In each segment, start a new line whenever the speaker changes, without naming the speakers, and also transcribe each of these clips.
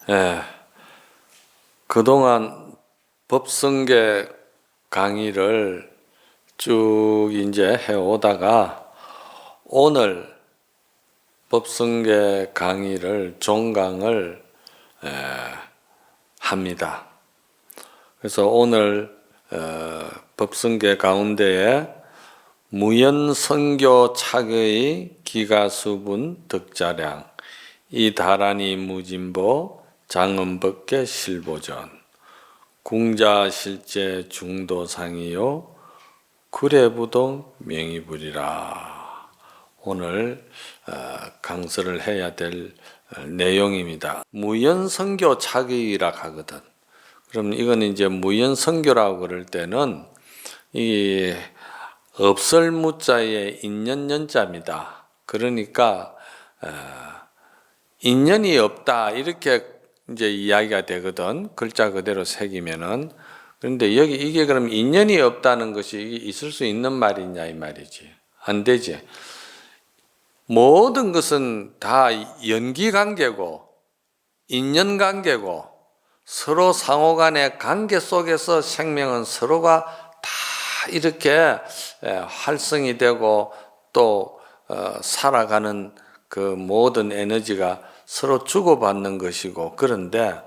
예, 그동안 법성계 강의를 쭉 이제 해오다가 오늘 법성계 강의를 종강을 합니다. 그래서 오늘 법성계 가운데에 무연선교 착의 기가수분 덕자량 이다란이 무진보 장엄법계 실보전 궁자실제 중도상이요 구례부동 명의불이라 오늘 강서를 해야 될 내용입니다. 무연선교 착의라 하거든. 그럼 이건 이제 무연선교라고 그럴 때는 이 없을 무자의 인연연자입니다. 그러니까 인연이 없다 이렇게 이제 이야기가 되거든. 글자 그대로 새기면은. 그런데 여기 이게 그럼 인연이 없다는 것이 있을 수 있는 말이냐 이 말이지. 안 되지. 모든 것은 다 연기관계고 인연관계고 서로 상호간의 관계 속에서 생명은 서로가 다 이렇게 활성이 되고 또 살아가는 그 모든 에너지가 서로 주고받는 것이고, 그런데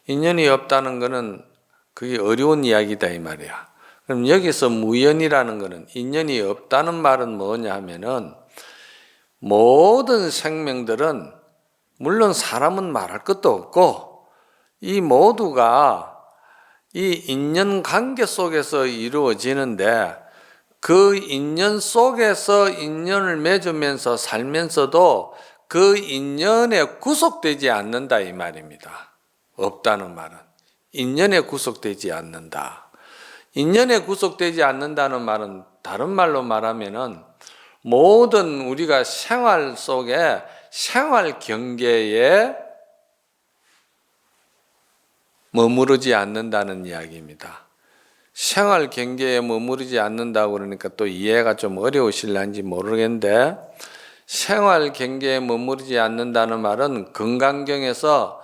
인연이 없다는 것은 그게 어려운 이야기다 이 말이야. 그럼 여기서 무연이라는 것은 인연이 없다는 말은 뭐냐 하면은 모든 생명들은 물론 사람은 말할 것도 없고 이 모두가 이 인연 관계 속에서 이루어지는데 그 인연 속에서 인연을 맺으면서 살면서도 그 인연에 구속되지 않는다 이 말입니다. 없다는 말은 인연에 구속되지 않는다. 인연에 구속되지 않는다는 말은 다른 말로 말하면은 모든 우리가 생활 속에 생활 경계에 머무르지 않는다는 이야기입니다. 생활 경계에 머무르지 않는다고 그러니까 또 이해가 좀 어려우실런지 모르겠는데, 생활 경계에 머무르지 않는다는 말은 금강경에서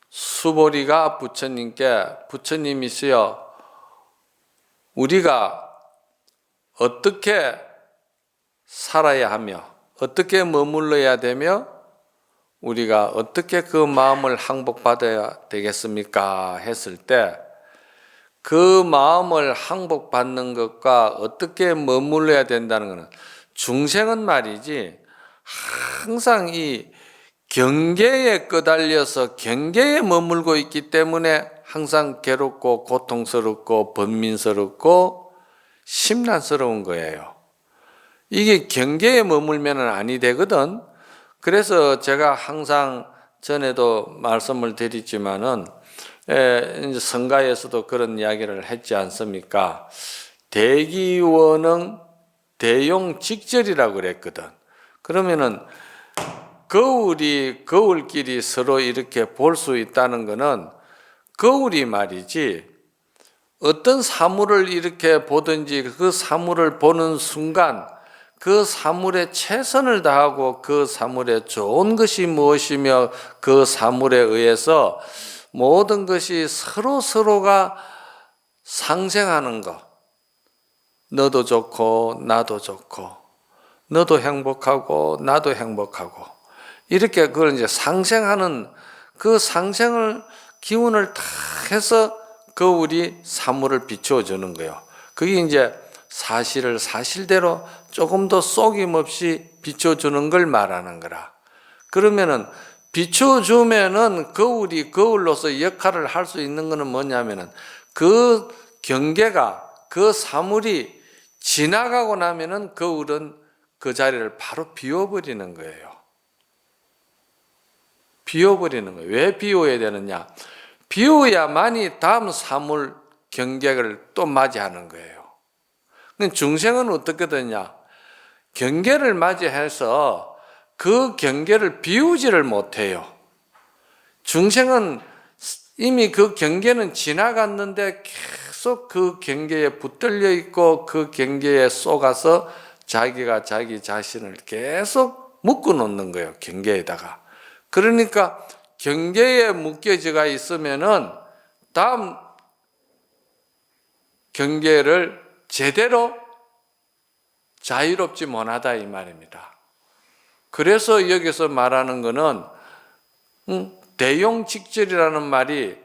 수보리가 부처님께 부처님이시여 우리가 어떻게 살아야 하며 어떻게 머물러야 되며 우리가 어떻게 그 마음을 항복받아야 되겠습니까? 했을 때 그 마음을 항복받는 것과 어떻게 머물러야 된다는 것은 중생은 말이지 항상 이 경계에 끄달려서 경계에 머물고 있기 때문에 항상 괴롭고 고통스럽고 번민스럽고 심란스러운 거예요. 이게 경계에 머물면 아니 되거든. 그래서 제가 항상 전에도 말씀을 드렸지만은 이제 성가에서도 그런 이야기를 했지 않습니까? 대기원흥 대용직절이라고 그랬거든. 그러면은 거울끼리 서로 이렇게 볼 수 있다는 것은 거울이 말이지 어떤 사물을 이렇게 보든지 그 사물을 보는 순간 그 사물에 최선을 다하고 그 사물에 좋은 것이 무엇이며 그 사물에 의해서 모든 것이 서로가 상생하는 것. 너도 좋고 나도 좋고 너도 행복하고 나도 행복하고 이렇게 그걸 이제 상생하는 그 상생을 기운을 다 해서 거울이 사물을 비추어 주는 거예요. 그게 이제 사실을 사실대로 조금 더 속임없이 비추어 주는 걸 말하는 거라. 그러면은 비추어 주면은 거울이 거울로서 역할을 할 수 있는 것은 뭐냐면은 그 경계가 그 사물이 지나가고 나면은 거울은 그 자리를 바로 비워버리는 거예요. 비워버리는 거예요. 왜 비워야 되느냐? 비워야만이 다음 사물 경계를 또 맞이하는 거예요. 근데 중생은 어떻게 되냐? 경계를 맞이해서 그 경계를 비우지를 못해요. 중생은 이미 그 경계는 지나갔는데 계속 그 경계에 붙들려 있고 그 경계에 속아서 자기가 자기 자신을 계속 묶어 놓는 거예요. 경계에다가. 그러니까 경계에 묶여져가 있으면은 다음 경계를 제대로 자유롭지 못하다 이 말입니다. 그래서 여기서 말하는 것은 대용직절이라는 말이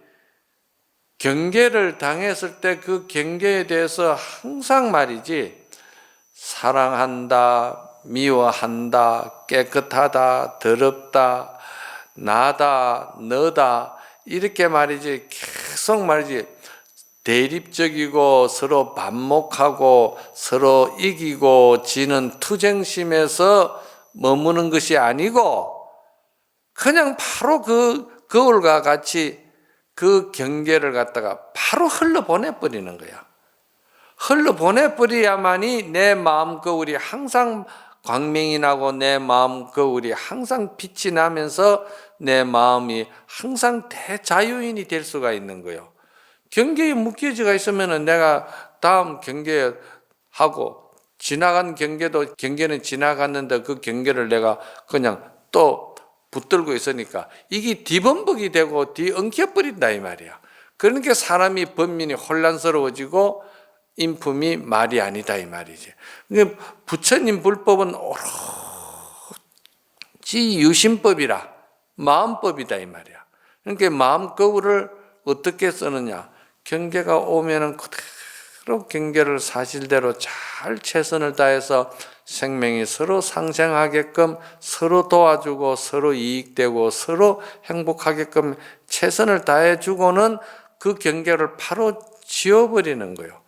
경계를 당했을 때 그 경계에 대해서 항상 말이지 사랑한다, 미워한다, 깨끗하다, 더럽다, 나다, 너다 이렇게 말이지 계속 말이지 대립적이고 서로 반목하고 서로 이기고 지는 투쟁심에서 머무는 것이 아니고 그냥 바로 그 거울과 같이 그 경계를 갖다가 바로 흘러보내버리는 거야. 흘러보내버려야만이 내 마음 거울이 항상 광명이 나고 내 마음 거울이 항상 빛이 나면서 내 마음이 항상 대자유인이 될 수가 있는 거예요. 경계에 묶여져 있으면 내가 다음 경계하고 지나간 경계도 경계는 지나갔는데 그 경계를 내가 그냥 또 붙들고 있으니까 이게 뒤범벅이 되고 뒤엉켜버린다 이 말이야. 그러니까 사람이 번민이 혼란스러워지고 인품이 말이 아니다 이 말이지. 부처님 불법은 오로지 유심법이라 마음법이다 이 말이야. 그러니까 마음 거울을 어떻게 쓰느냐. 경계가 오면은 그대로 경계를 사실대로 잘 최선을 다해서 생명이 서로 상생하게끔 서로 도와주고 서로 이익되고 서로 행복하게끔 최선을 다해주고는 그 경계를 바로 지워버리는 거예요.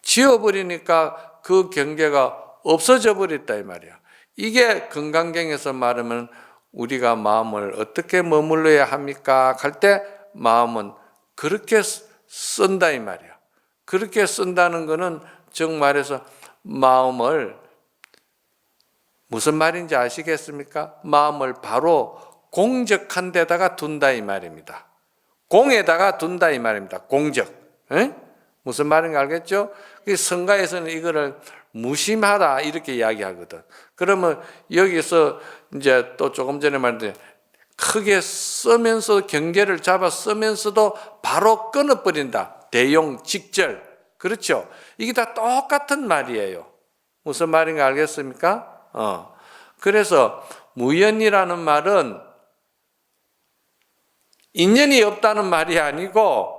지워버리니까 그 경계가 없어져 버렸다 이 말이야. 이게 건강경에서 말하면 우리가 마음을 어떻게 머물러야 합니까? 할 때 마음은 그렇게 쓴다 이 말이야. 그렇게 쓴다는 것은 즉 말해서 마음을 무슨 말인지 아시겠습니까? 마음을 바로 공적한 데다가 둔다 이 말입니다. 공에다가 둔다 이 말입니다. 공적. 에? 무슨 말인가 알겠죠? 성가에서는 이거를 무심하다 이렇게 이야기하거든. 그러면 여기서 이제 또 조금 전에 말했듯이 크게 쓰면서 경계를 잡아 쓰면서도 바로 끊어버린다. 대용 직절. 그렇죠? 이게 다 똑같은 말이에요. 무슨 말인가 알겠습니까? 그래서 무연이라는 말은 인연이 없다는 말이 아니고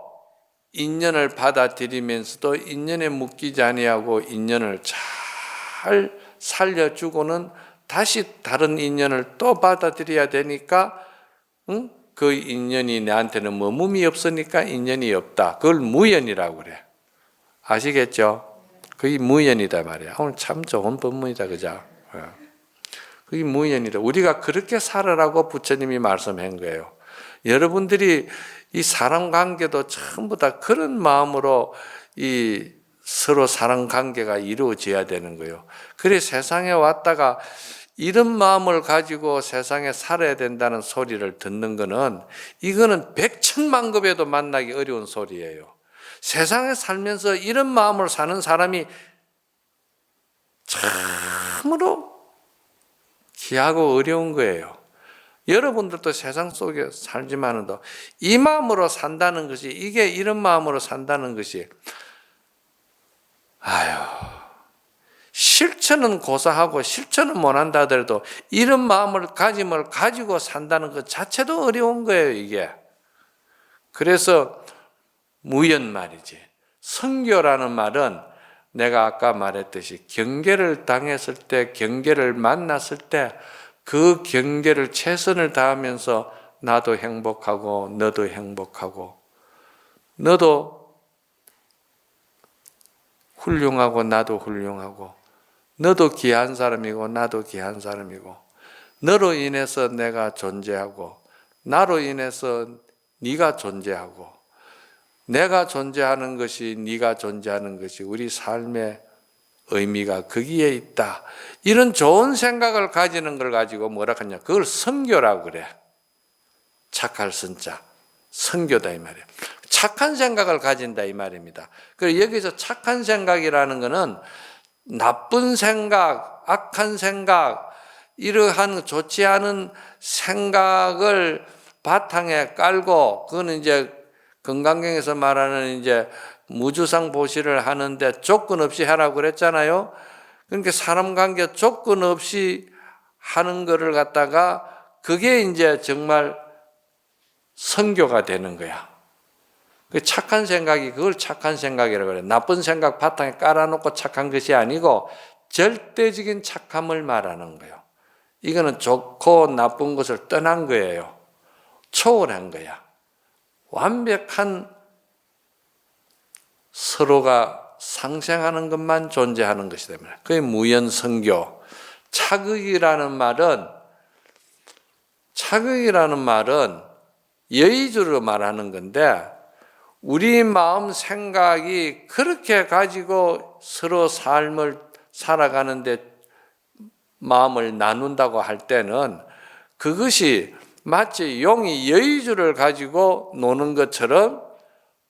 인연을 받아들이면서도 인연에 묶이지 아니하고 인연을 잘 살려주고는 다시 다른 인연을 또 받아들여야 되니까 그 인연이 내한테는 머금이 없으니까 인연이 없다. 그걸 무연이라고 그래. 아시겠죠? 그게 무연이다 말이야. 오늘 참 좋은 법문이다, 그죠? 그게 무연이다. 우리가 그렇게 살아라고 부처님이 말씀한 거예요. 여러분들이 이 사람 관계도 전부 다 그런 마음으로 이 서로 사람 관계가 이루어져야 되는 거예요. 그래 세상에 왔다가 이런 마음을 가지고 세상에 살아야 된다는 소리를 듣는 거는 이거는 백천만급에도 만나기 어려운 소리예요. 세상에 살면서 이런 마음을 사는 사람이 참으로 귀하고 어려운 거예요. 여러분들도 세상 속에 살지만도 이 마음으로 산다는 것이 이게 이런 마음으로 산다는 것이 실천은 고사하고 실천은 못한다 하더라도 이런 마음을 가지고 산다는 것 자체도 어려운 거예요 이게. 그래서 무연 말이지. 성교라는 말은 내가 아까 말했듯이 경계를 당했을 때 경계를 만났을 때 그 경계를 최선을 다하면서 나도 행복하고 너도 행복하고 너도 훌륭하고 나도 훌륭하고 너도 귀한 사람이고 나도 귀한 사람이고 너로 인해서 내가 존재하고 나로 인해서 네가 존재하고 내가 존재하는 것이 네가 존재하는 것이 우리 삶의 의미가 거기에 있다. 이런 좋은 생각을 가지는 걸 가지고 뭐라 하냐? 그걸 성교라고 그래. 착할 선자. 성교다 이 말이에요. 착한 생각을 가진다 이 말입니다. 그래서 여기서 착한 생각이라는 것은 나쁜 생각, 악한 생각, 이러한 좋지 않은 생각을 바탕에 깔고, 그거는 이제 건강경에서 말하는 이제 무주상 보시를 하는데 조건 없이 하라고 그랬잖아요. 그러니까 사람 관계 조건 없이 하는 거를 갖다가 그게 이제 정말 선교가 되는 거야. 그 착한 생각이 그걸 착한 생각이라고 그래. 나쁜 생각 바탕에 깔아놓고 착한 것이 아니고 절대적인 착함을 말하는 거예요. 이거는 좋고 나쁜 것을 떠난 거예요. 초월한 거야. 완벽한 서로가 상생하는 것만 존재하는 것이기 때문에 그게 무연선교. 차극이라는 말은 여의주로 말하는 건데 우리 마음 생각이 그렇게 가지고 서로 삶을 살아가는데 마음을 나눈다고 할 때는 그것이 마치 용이 여의주를 가지고 노는 것처럼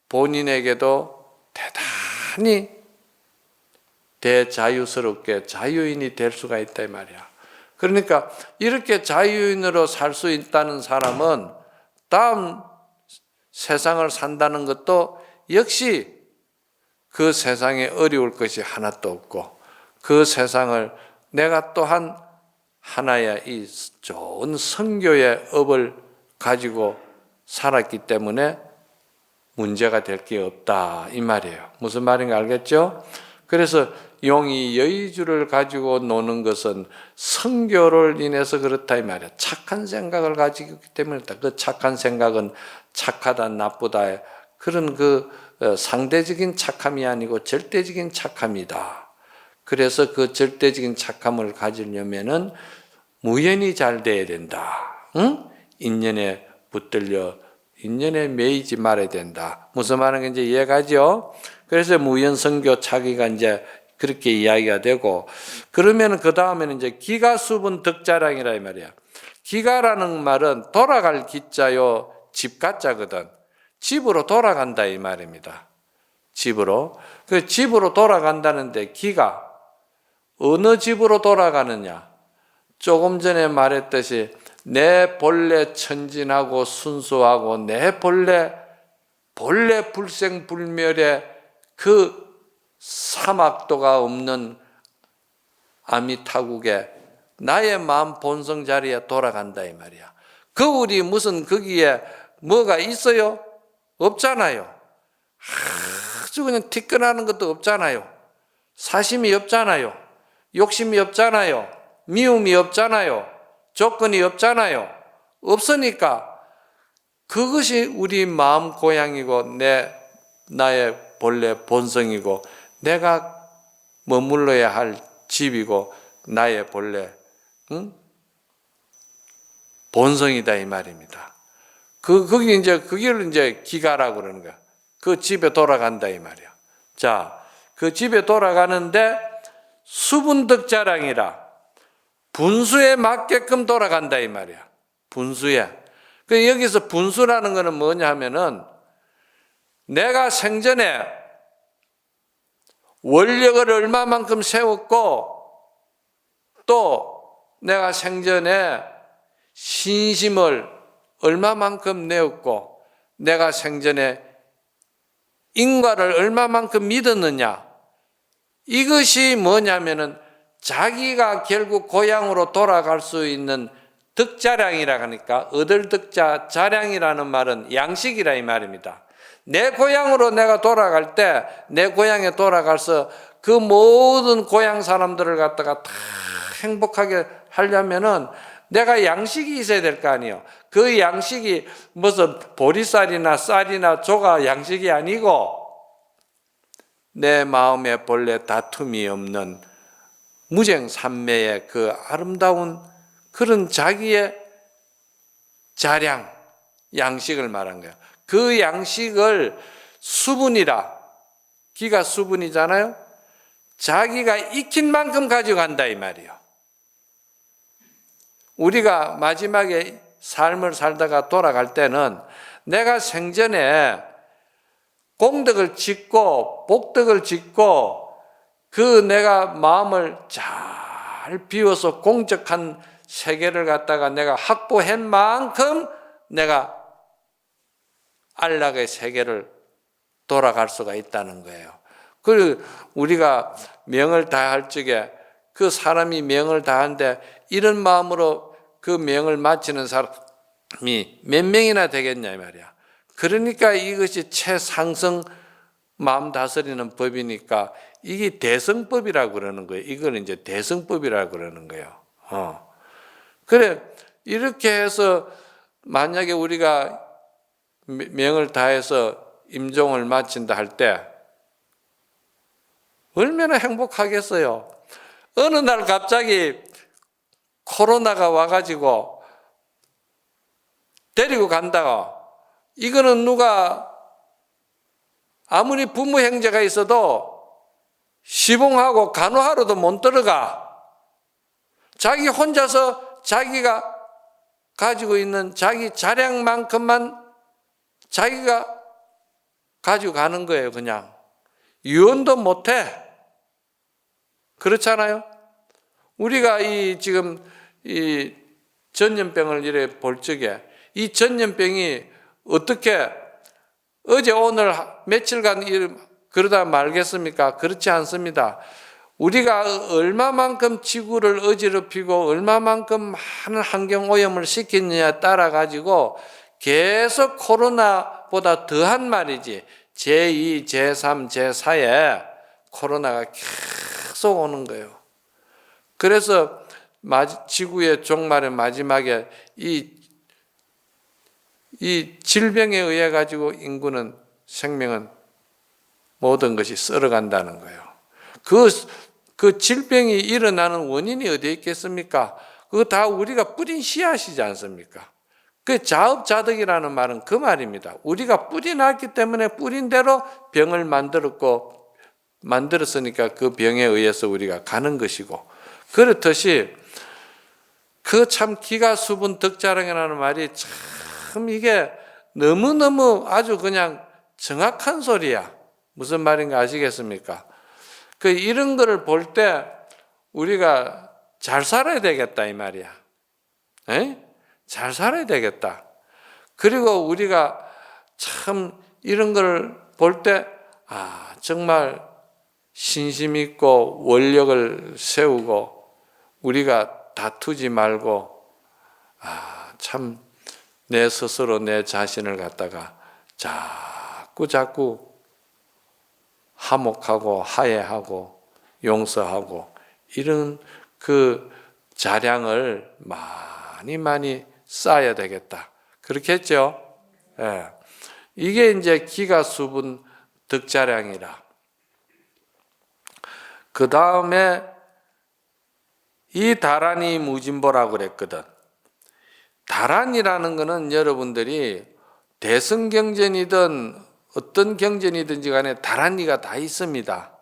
본인에게도 대단히 대자유스럽게 자유인이 될 수가 있다 이 말이야. 그러니까 이렇게 자유인으로 살 수 있다는 사람은 다음 세상을 산다는 것도 역시 그 세상에 어려울 것이 하나도 없고 그 세상을 내가 또한 하나의 이 좋은 선교의 업을 가지고 살았기 때문에 문제가 될 게 없다 이 말이에요. 무슨 말인가 알겠죠? 그래서 용이 여의주를 가지고 노는 것은 선교를 인해서 그렇다 이 말이야. 착한 생각을 가지고 있기 때문에 그 착한 생각은 착하다 나쁘다 그런 그 상대적인 착함이 아니고 절대적인 착함이다. 그래서 그 절대적인 착함을 가지려면은 무연이 잘 돼야 된다. 응? 인연에 붙들려 인연에 매이지 말아야 된다. 무슨 말인지 이해가죠? 그래서 무연선교 차기가 이제 그렇게 이야기가 되고 그러면 그 다음에는 이제 기가수분 덕자량이라 이 말이야. 기가라는 말은 돌아갈 기자요 집가자거든. 집으로 돌아간다 이 말입니다. 집으로. 그 집으로 돌아간다는데 기가 어느 집으로 돌아가느냐? 조금 전에 말했듯이 내 본래 천진하고 순수하고 내 본래 불생불멸의 그 사막도가 없는 아미타국에 나의 마음 본성 자리에 돌아간다 이 말이야. 거울이 무슨 거기에 뭐가 있어요? 없잖아요. 아주 그냥 티끌하는 것도 없잖아요. 사심이 없잖아요. 욕심이 없잖아요. 미움이 없잖아요. 조건이 없잖아요. 없으니까 그것이 우리 마음 고향이고 나의 본래 본성이고 내가 머물러야 할 집이고 나의 본래 본성이다 이 말입니다. 거기 이제 그걸 이제 기가라고 그러는 거야. 그 집에 돌아간다 이 말이야. 자, 그 집에 돌아가는데 수분덕자량이라 분수에 맞게끔 돌아간다 이 말이야. 분수에. 그 여기서 분수라는 거는 뭐냐 하면은 내가 생전에 원력을 얼마만큼 세웠고 또 내가 생전에 신심을 얼마만큼 내었고 내가 생전에 인과를 얼마만큼 믿었느냐. 이것이 뭐냐면은 자기가 결국 고향으로 돌아갈 수 있는 덕자량이라 하니까 얻을 덕자 자량이라는 말은 양식이라 이 말입니다. 내 고향으로 내가 돌아갈 때 내 고향에 돌아가서 그 모든 고향 사람들을 갖다가 다 행복하게 하려면은 내가 양식이 있어야 될 거 아니에요. 그 양식이 무슨 보리쌀이나 쌀이나 조가 양식이 아니고 내 마음에 본래 다툼이 없는 무쟁삼매의 그 아름다운 그런 자기의 자량, 양식을 말한 거예요. 그 양식을 수분이라, 기가 수분이잖아요. 자기가 익힌 만큼 가져간다 이 말이에요. 우리가 마지막에 삶을 살다가 돌아갈 때는 내가 생전에 공덕을 짓고 복덕을 짓고 그 내가 마음을 잘 비워서 공적한 세계를 갖다가 내가 확보한 만큼 내가 안락의 세계를 돌아갈 수가 있다는 거예요. 그리고 우리가 명을 다할 적에 그 사람이 명을 다하는데 이런 마음으로 그 명을 마치는 사람이 몇 명이나 되겠냐 이 말이야. 그러니까 이것이 최상승 마음 다스리는 법이니까 이게 대성법이라고 그러는 거예요. 이거는 이제 대성법이라고 그러는 거예요. 그래, 이렇게 해서 만약에 우리가 명을 다해서 임종을 마친다 할 때 얼마나 행복하겠어요. 어느 날 갑자기 코로나가 와가지고 데리고 간다고, 이거는 누가 아무리 부모 형제가 있어도 시봉하고 간호하러도 못 들어가. 자기 혼자서 자기가 가지고 있는 자기 자량만큼만 자기가 가지고 가는 거예요. 그냥 유언도 못해. 그렇잖아요. 우리가 지금 이 전염병을 이래 볼 적에 이 전염병이 어떻게 어제 오늘 며칠간 그러다 말겠습니까? 그렇지 않습니다. 우리가 얼마만큼 지구를 어지럽히고 얼마만큼 많은 환경오염을 시키느냐에 따라 가지고 계속 코로나보다 더한 말이지, 제2, 제3, 제4에 코로나가 계속 오는 거예요. 그래서 지구의 종말의 마지막에 이 질병에 의해 가지고 인구는, 생명은 모든 것이 썰어간다는 거예요. 그 질병이 일어나는 원인이 어디에 있겠습니까? 그거 다 우리가 뿌린 씨앗이지 않습니까? 그 자업자득이라는 말은 그 말입니다. 우리가 뿌려놨기 때문에 뿌린 대로 병을 만들었으니까 그 병에 의해서 우리가 가는 것이고, 그렇듯이 그 참 기가수분 덕자랑이라는 말이 참 이게 너무너무 아주 그냥 정확한 소리야. 무슨 말인가 아시겠습니까? 이런 거를 볼 때 우리가 잘 살아야 되겠다 이 말이야. 잘 살아야 되겠다. 그리고 우리가 참 이런 걸 볼 때 정말 신심 있고 원력을 세우고 우리가 다투지 말고 참 내 스스로 내 자신을 갖다가 자꾸 화목하고 화해하고 용서하고 이런 그 자량을 많이 쌓아야 되겠다. 그렇겠죠? 예. 이게 이제 기가수분 덕자량이라. 그 다음에 이 다란이 무진보라고 그랬거든. 다란이라는 거는 여러분들이 대승경전이든 어떤 경전이든지 간에 다란이가 다 있습니다.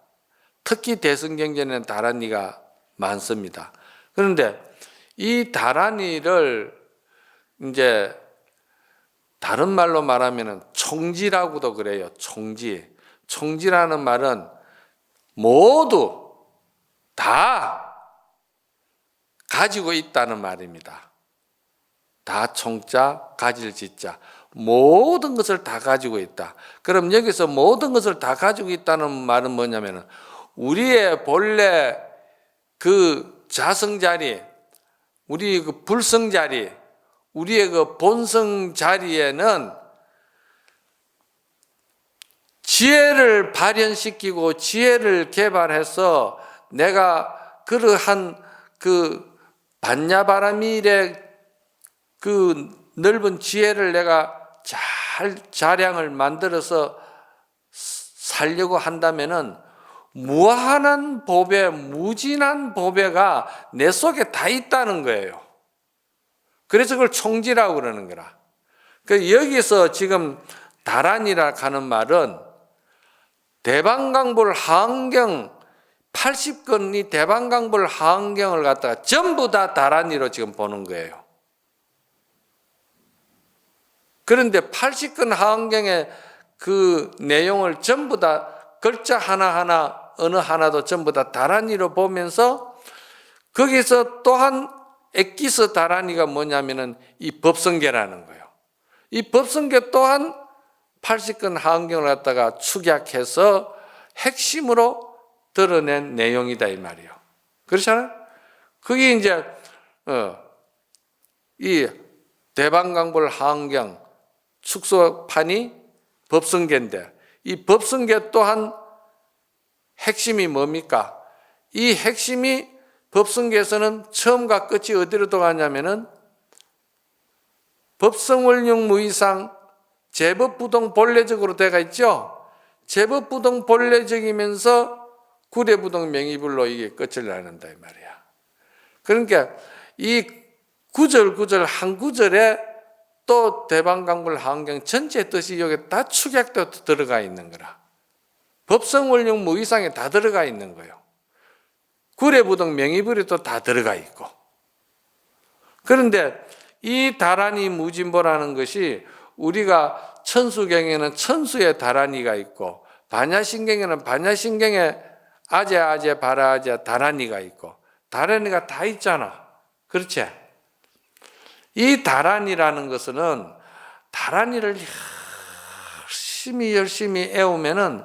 특히 대승경전에는 다란이가 많습니다. 그런데 이 다란이를 이제 다른 말로 말하면 총지라고도 그래요. 총지. 총지라는 말은 모두 다 가지고 있다는 말입니다. 다 총자, 가질 지자. 모든 것을 다 가지고 있다. 그럼 여기서 모든 것을 다 가지고 있다는 말은 뭐냐면 우리의 본래 그 자성자리, 우리 그 불성자리, 우리의 그 본성자리에는 지혜를 발현시키고 지혜를 개발해서 내가 그러한 그 반야바라밀의 그 넓은 지혜를 내가 잘 자량을 만들어서 살려고 한다면은 무한한 보배, 무진한 보배가 내 속에 다 있다는 거예요. 그래서 그걸 총지라고 그러는 거라. 여기서 지금 다란이라 하는 말은 대방강불 하안경 80건이 대방강불 하안경을 갖다가 전부 다 다란이로 지금 보는 거예요. 그런데 80건 하안경의 그 내용을 전부 다 글자 하나하나 어느 하나도 전부 다 다란이로 보면서 거기서 또한 엑기스 다란이가 뭐냐면은 이 법성계라는 거예요. 이 법성계 또한 80권 하원경을 갖다가 축약해서 핵심으로 드러낸 내용이다 이 말이에요. 그렇잖아요? 그게 이제 이 대방강불 하원경 축소판이 법성계인데, 이 법성계 또한 핵심이 뭡니까? 이 핵심이 법성계에서는 처음과 끝이 어디로 들어가냐면은 법성원령 무이상 제법부동 본래적으로 되어 있죠. 제법부동 본래적이면서 구례부동 명의불로 이게 끝을 나는다 이 말이야. 그러니까 이 구절 한 구절에 또 대방강불 하원경 전체 뜻이 여기 다 축약되어 들어가 있는 거라. 법성원령 무이상에 다 들어가 있는 거예요. 구례부동 명의불이 또 다 들어가 있고. 그런데 이 다란이 무진보라는 것이 우리가 천수경에는 천수의 다란이가 있고, 반야신경에는 반야신경의 아제 바라아제 다란이가 있고, 다란이가 다 있잖아. 그렇지? 이 다란이라는 것은 다란이를 열심히 애우면은,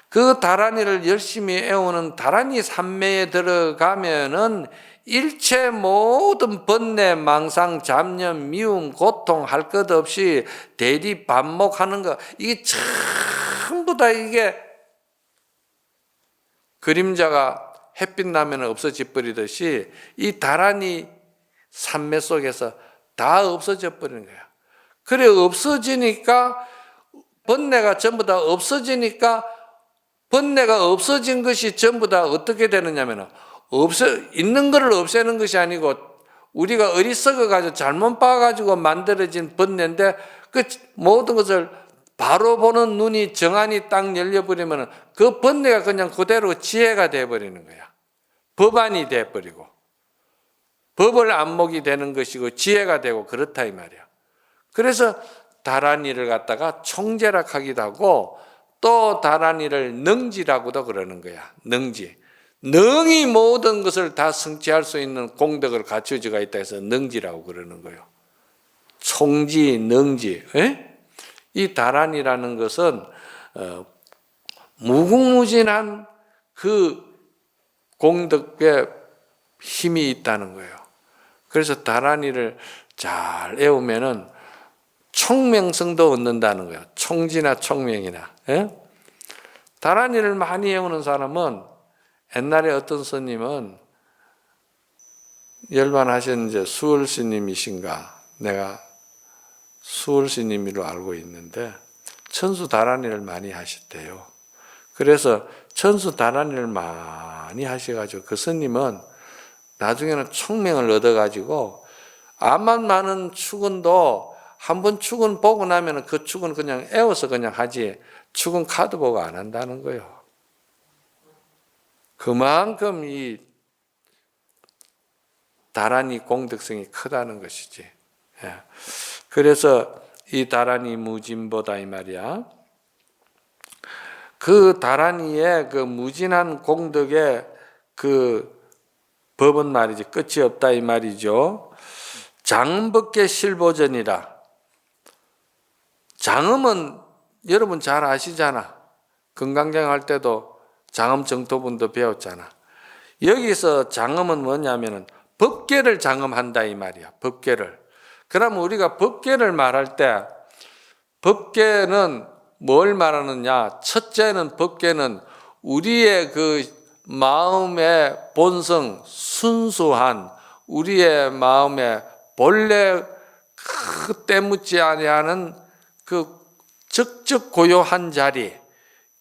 그 다란이를 열심히 애우는 다란이 삼매에 들어가면은 일체 모든 번뇌, 망상, 잡념, 미움, 고통 할 것 없이 대리 반목하는 거, 이게 전부 다 이게 그림자가 햇빛 나면 없어져 버리듯이 이 다란이 삼매 속에서 다 없어져 버리는 거야. 그래 없어지니까 번뇌가 전부 다 없어지니까, 번뇌가 없어진 것이 전부 다 어떻게 되느냐면 있는 것을 없애는 것이 아니고 우리가 어리석어 가지고 잘못 봐 가지고 만들어진 번뇌인데, 그 모든 것을 바로 보는 눈이 정안이 딱 열려버리면 그 번뇌가 그냥 그대로 지혜가 돼버리는 거야. 법안이 돼버리고 법을 안목이 되는 것이고 지혜가 되고 그렇다 이 말이야. 그래서 다란이를 갖다가 총재락하기도 하고, 또 다란이를 능지라고도 그러는 거야. 능지. 능히 모든 것을 다 성취할 수 있는 공덕을 갖춰져가 있다 해서 능지라고 그러는 거예요. 총지, 능지. 에? 이 다란이라는 것은 무궁무진한 그 공덕의 힘이 있다는 거예요. 그래서 다란이를 잘 애우면은 총명성도 얻는다는 거예요. 총지나 총명이나. 예? 다란이를 많이 애우는 사람은, 옛날에 어떤 스님은 열반하신 이제 수월 스님이신가, 내가 수월 스님으로 알고 있는데 천수 다란이를 많이 하셨대요. 그래서 천수 다란이를 많이 하셔가지고 그 스님은 나중에는 총명을 얻어가지고 암만 많은 축은도 한번 축은 보고 나면 그 축은 그냥 애워서 그냥 하지, 축은 카드 보고 안 한다는 거예요. 그만큼 이 다란이 공덕성이 크다는 것이지. 예. 그래서 이 다란이 무진보다 이 말이야. 그 다란이의 그 무진한 공덕의 그 법은 말이지 끝이 없다 이 말이죠. 장음법계 실보전이라. 장음은 여러분 잘 아시잖아. 건강경 할 때도 장음 정토분도 배웠잖아. 여기서 장음은 뭐냐면은 법계를 장음한다 이 말이야. 법계를. 그러면 우리가 법계를 말할 때 법계는 뭘 말하느냐? 첫째는 법계는 우리의 그 마음의 본성, 순수한 우리의 마음의 본래 그 때묻지 아니하는 그 적적 고요한 자리,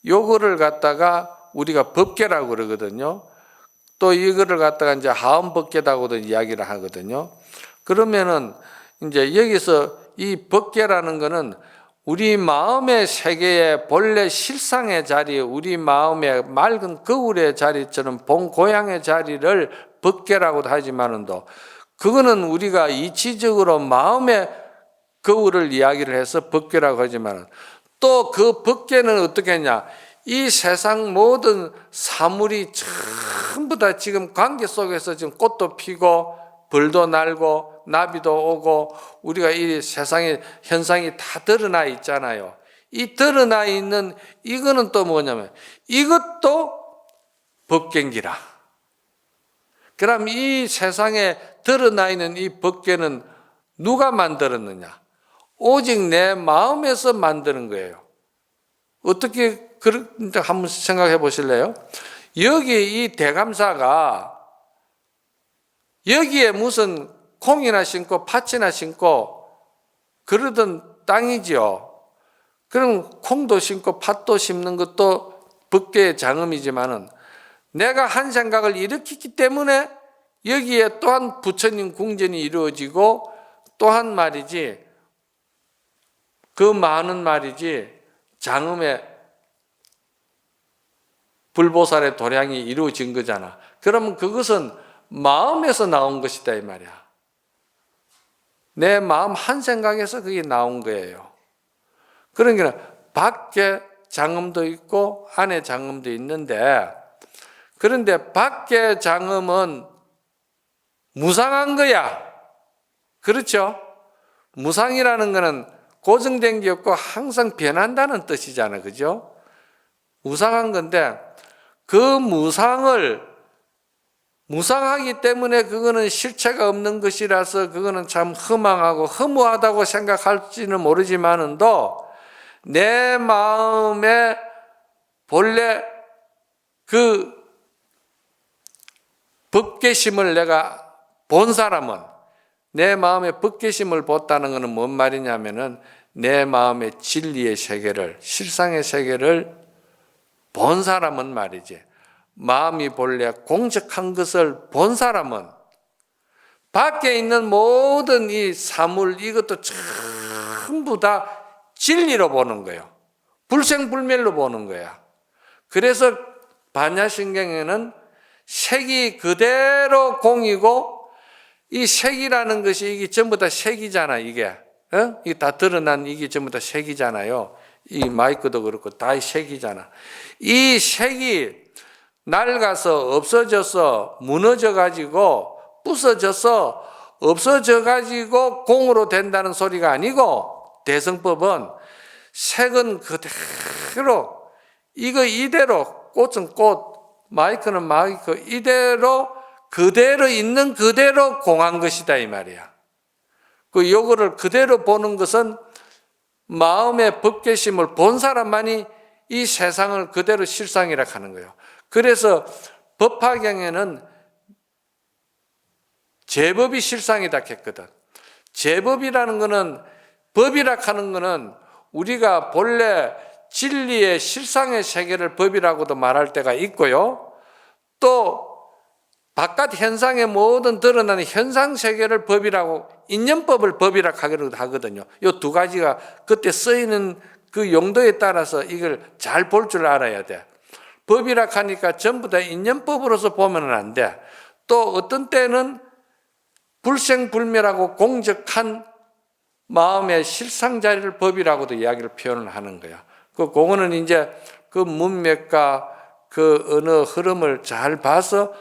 요거를 갖다가 우리가 법계라고 그러거든요. 또 이거를 갖다가 이제 하음법계라고도 이야기를 하거든요. 그러면은 이제 여기서 이 법계라는 거는 우리 마음의 세계의 본래 실상의 자리, 우리 마음의 맑은 거울의 자리처럼 본 고향의 자리를 법계라고도 하지만은도, 그거는 우리가 이치적으로 마음의 거울을 이야기를 해서 법계라고 하지만, 또 그 법계는 어떻게 했냐? 이 세상 모든 사물이 전부 다 지금 관계 속에서 지금 꽃도 피고 벌도 날고 나비도 오고 우리가 이 세상의 현상이 다 드러나 있잖아요. 이 드러나 있는 이거는 또 뭐냐면 이것도 법계인기라. 그럼 이 세상에 드러나 있는 이 법계는 누가 만들었느냐? 오직 내 마음에서 만드는 거예요. 어떻게 한번 생각해 보실래요? 여기 이 대감사가 여기에 무슨 콩이나 심고 팥이나 심고 그러던 땅이지요. 그럼 콩도 심고 팥도 심는 것도 법계의 장엄이지만은 내가 한 생각을 일으키기 때문에 여기에 또한 부처님 궁전이 이루어지고 또한 말이지 그 많은 말이지 장엄의 불보살의 도량이 이루어진 거잖아. 그러면 그것은 마음에서 나온 것이다 이 말이야. 내 마음 한 생각에서 그게 나온 거예요. 그러니까 밖에 장엄도 있고 안에 장엄도 있는데 그런데 밖에 장엄은 무상한 거야. 그렇죠? 무상이라는 거는 고정된 게 없고 항상 변한다는 뜻이잖아요. 그죠? 무상한 건데 그 무상하기 때문에 그거는 실체가 없는 것이라서 그거는 참 허망하고 허무하다고 생각할지는 모르지만은도 내 마음에 본래 그 법계심을 내가 본 사람은 내 마음에 법계심을 봤다는 것은 뭔 말이냐면은 내 마음의 진리의 세계를 실상의 세계를 본 사람은 말이지 마음이 본래 공적한 것을 본 사람은 밖에 있는 모든 이 사물 이것도 전부 다 진리로 보는 거예요. 불생불멸로 보는 거야. 그래서 반야신경에는 색이 그대로 공이고 이 색이라는 것이 이게 전부 다 색이잖아. 이게 이게 다 드러난 이게 전부 다 색이잖아요. 이 마이크도 그렇고 다 색이잖아. 이 색이 낡아서 없어져서 무너져 가지고 부서져서 없어져 가지고 공으로 된다는 소리가 아니고 대성법은 색은 그대로 이거 이대로 꽃은 꽃 마이크는 마이크 이대로 그대로 있는 그대로 공한 것이다 이 말이야. 그 요거를 그대로 보는 것은 마음의 법계심을 본 사람만이 이 세상을 그대로 실상이라 하는 거예요. 그래서 법화경에는 제법이 실상이다 했거든. 제법이라는 거는 법이라 하는 거는 우리가 본래 진리의 실상의 세계를 법이라고도 말할 때가 있고요. 또 바깥 현상의 모든 드러나는 현상 세계를 법이라고 인연법을 법이라고 하기도 하거든요. 이 두 가지가 그때 쓰이는 그 용도에 따라서 이걸 잘 볼 줄 알아야 돼. 법이라 하니까 전부 다 인연법으로서 보면 안 돼. 또 어떤 때는 불생불멸하고 공적한 마음의 실상 자리를 법이라고도 이야기를 표현을 하는 거야. 그거는 이제 그 문맥과 그 어느 흐름을 잘 봐서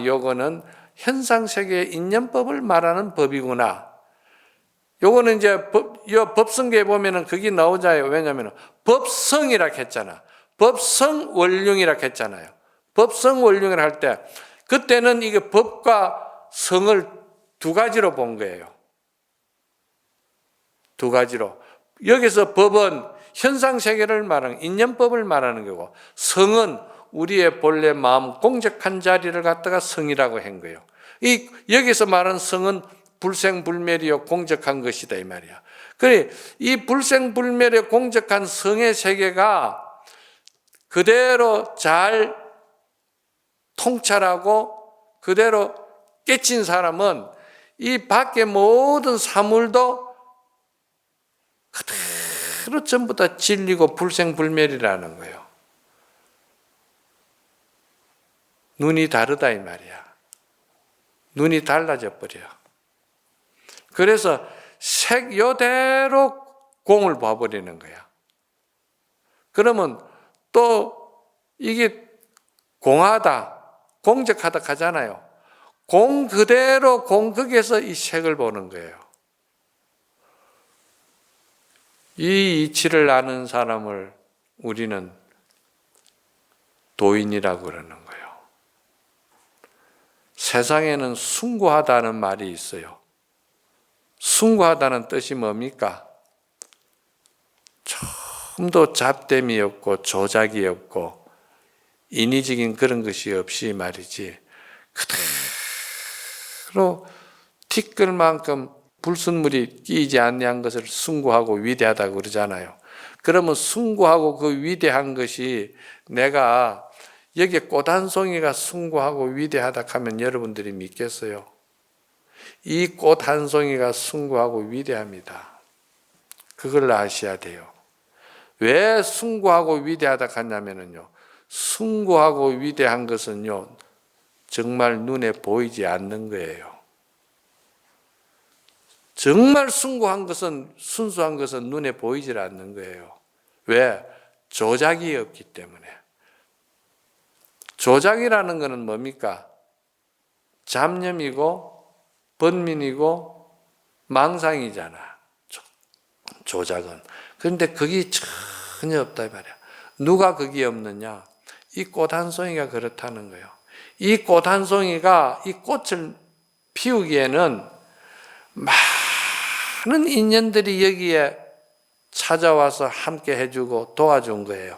요거는 현상 세계의 인연법을 말하는 법이구나. 요거는 이제 법성계에 보면은 그게 나오잖아요. 왜냐하면 법성이라 했잖아. 법성 원륜이라 했잖아요. 법성 원륜을 할 때 그때는 이게 법과 성을 두 가지로 본 거예요. 두 가지로. 여기서 법은 현상 세계를 말하는 인연법을 말하는 거고 성은 우리의 본래 마음 공적한 자리를 갖다가 성이라고 한 거예요. 여기서 말하는 성은 불생불멸이요 공적한 것이다 이 말이야. 그래 이 불생불멸의 공적한 성의 세계가 그대로 잘 통찰하고 그대로 깨친 사람은 이 밖의 모든 사물도 그대로 전부 다 진리고 불생불멸이라는 거예요. 눈이 다르다 이 말이야. 눈이 달라져 버려. 그래서 색 요대로 공을 봐버리는 거야. 그러면 또 이게 공하다, 공적하다 하잖아요. 공 그대로 공극에서 이 색을 보는 거예요. 이 이치를 아는 사람을 우리는 도인이라고 그러는 거예요. 세상에는 숭고하다는 말이 있어요. 숭고하다는 뜻이 뭡니까? 조금도 잡됨이 없고 조작이 없고 인위적인 그런 것이 없이 말이지, 그대로 티끌만큼 불순물이 끼이지 아니한 것을 숭고하고 위대하다고 그러잖아요. 그러면 숭고하고 그 위대한 것이, 내가 여기에 꽃 한 송이가 숭고하고 위대하다 하면 여러분들이 믿겠어요? 이 꽃 한 송이가 숭고하고 위대합니다. 그걸 아셔야 돼요. 왜 숭고하고 위대하다 하냐면요, 숭고하고 위대한 것은요, 정말 눈에 보이지 않는 거예요. 정말 숭고한 것은, 순수한 것은 눈에 보이질 않는 거예요. 왜? 조작이 없기 때문에. 조작이라는 것은 뭡니까? 잡념이고 번민이고 망상이잖아, 조작은. 그런데 그게 전혀 없다 이 말이야. 누가 그게 없느냐? 이 꽃 한 송이가 그렇다는 거예요. 이 꽃 한 송이가 이 꽃을 피우기에는 많은 인연들이 여기에 찾아와서 함께 해주고 도와준 거예요.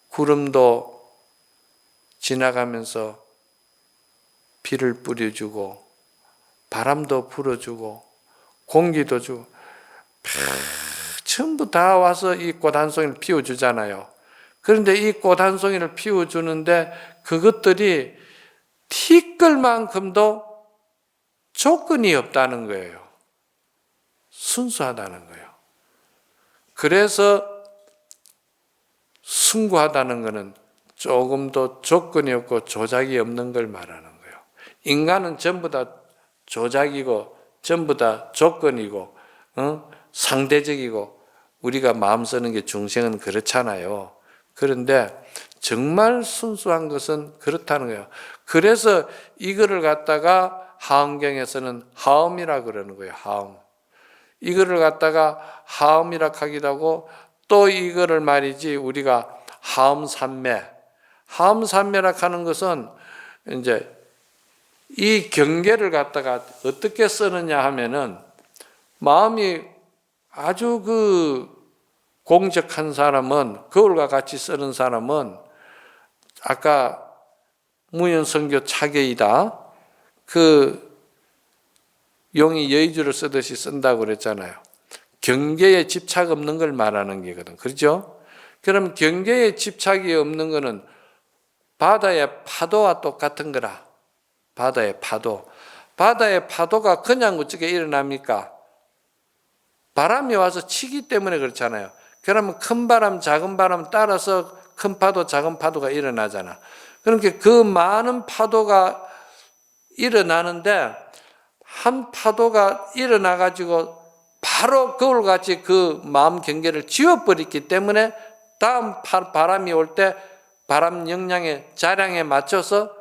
구름도 지나가면서 비를 뿌려주고, 바람도 불어주고, 공기도 주고, 전부 다 와서 이 꽃 한 송이를 피워주잖아요. 그런데 이 꽃 한 송이를 피워주는데 그것들이 티끌만큼도 조건이 없다는 거예요. 순수하다는 거예요. 그래서 숭고하다는 것은 조금도 조건이 없고 조작이 없는 걸 말하는 거예요. 인간은 전부 다 조작이고 전부 다 조건이고 상대적이고, 우리가 마음 쓰는 게 중생은 그렇잖아요. 그런데 정말 순수한 것은 그렇다는 거예요. 그래서 이거를 갖다가 하엄경에서는 하엄이라 그러는 거예요. 하엄. 이거를 갖다가 하엄이라 하기도 하고, 또 이거를 말이지 우리가 하엄산매, 하엄산매라 하는 것은 이제 이 경계를 갖다가 어떻게 쓰느냐 하면은, 마음이 아주 공적한 사람은, 거울과 같이 쓰는 사람은, 아까 무연성교 차계이다, 용이 여의주를 쓰듯이 쓴다고 그랬잖아요. 경계에 집착 없는 걸 말하는 게거든. 그렇죠? 그럼 경계에 집착이 없는 거는 바다의 파도와 똑같은 거라. 바다의 파도. 바다의 파도가 그냥 어떻게 일어납니까? 바람이 와서 치기 때문에 그렇잖아요. 그러면 큰 바람, 작은 바람 따라서 큰 파도, 작은 파도가 일어나잖아. 그러니까 그 많은 파도가 일어나는데, 한 파도가 일어나가지고 바로 거울같이 그 마음 경계를 지워버렸기 때문에 다음 바람이 올 때 바람 영향의 자량에 맞춰서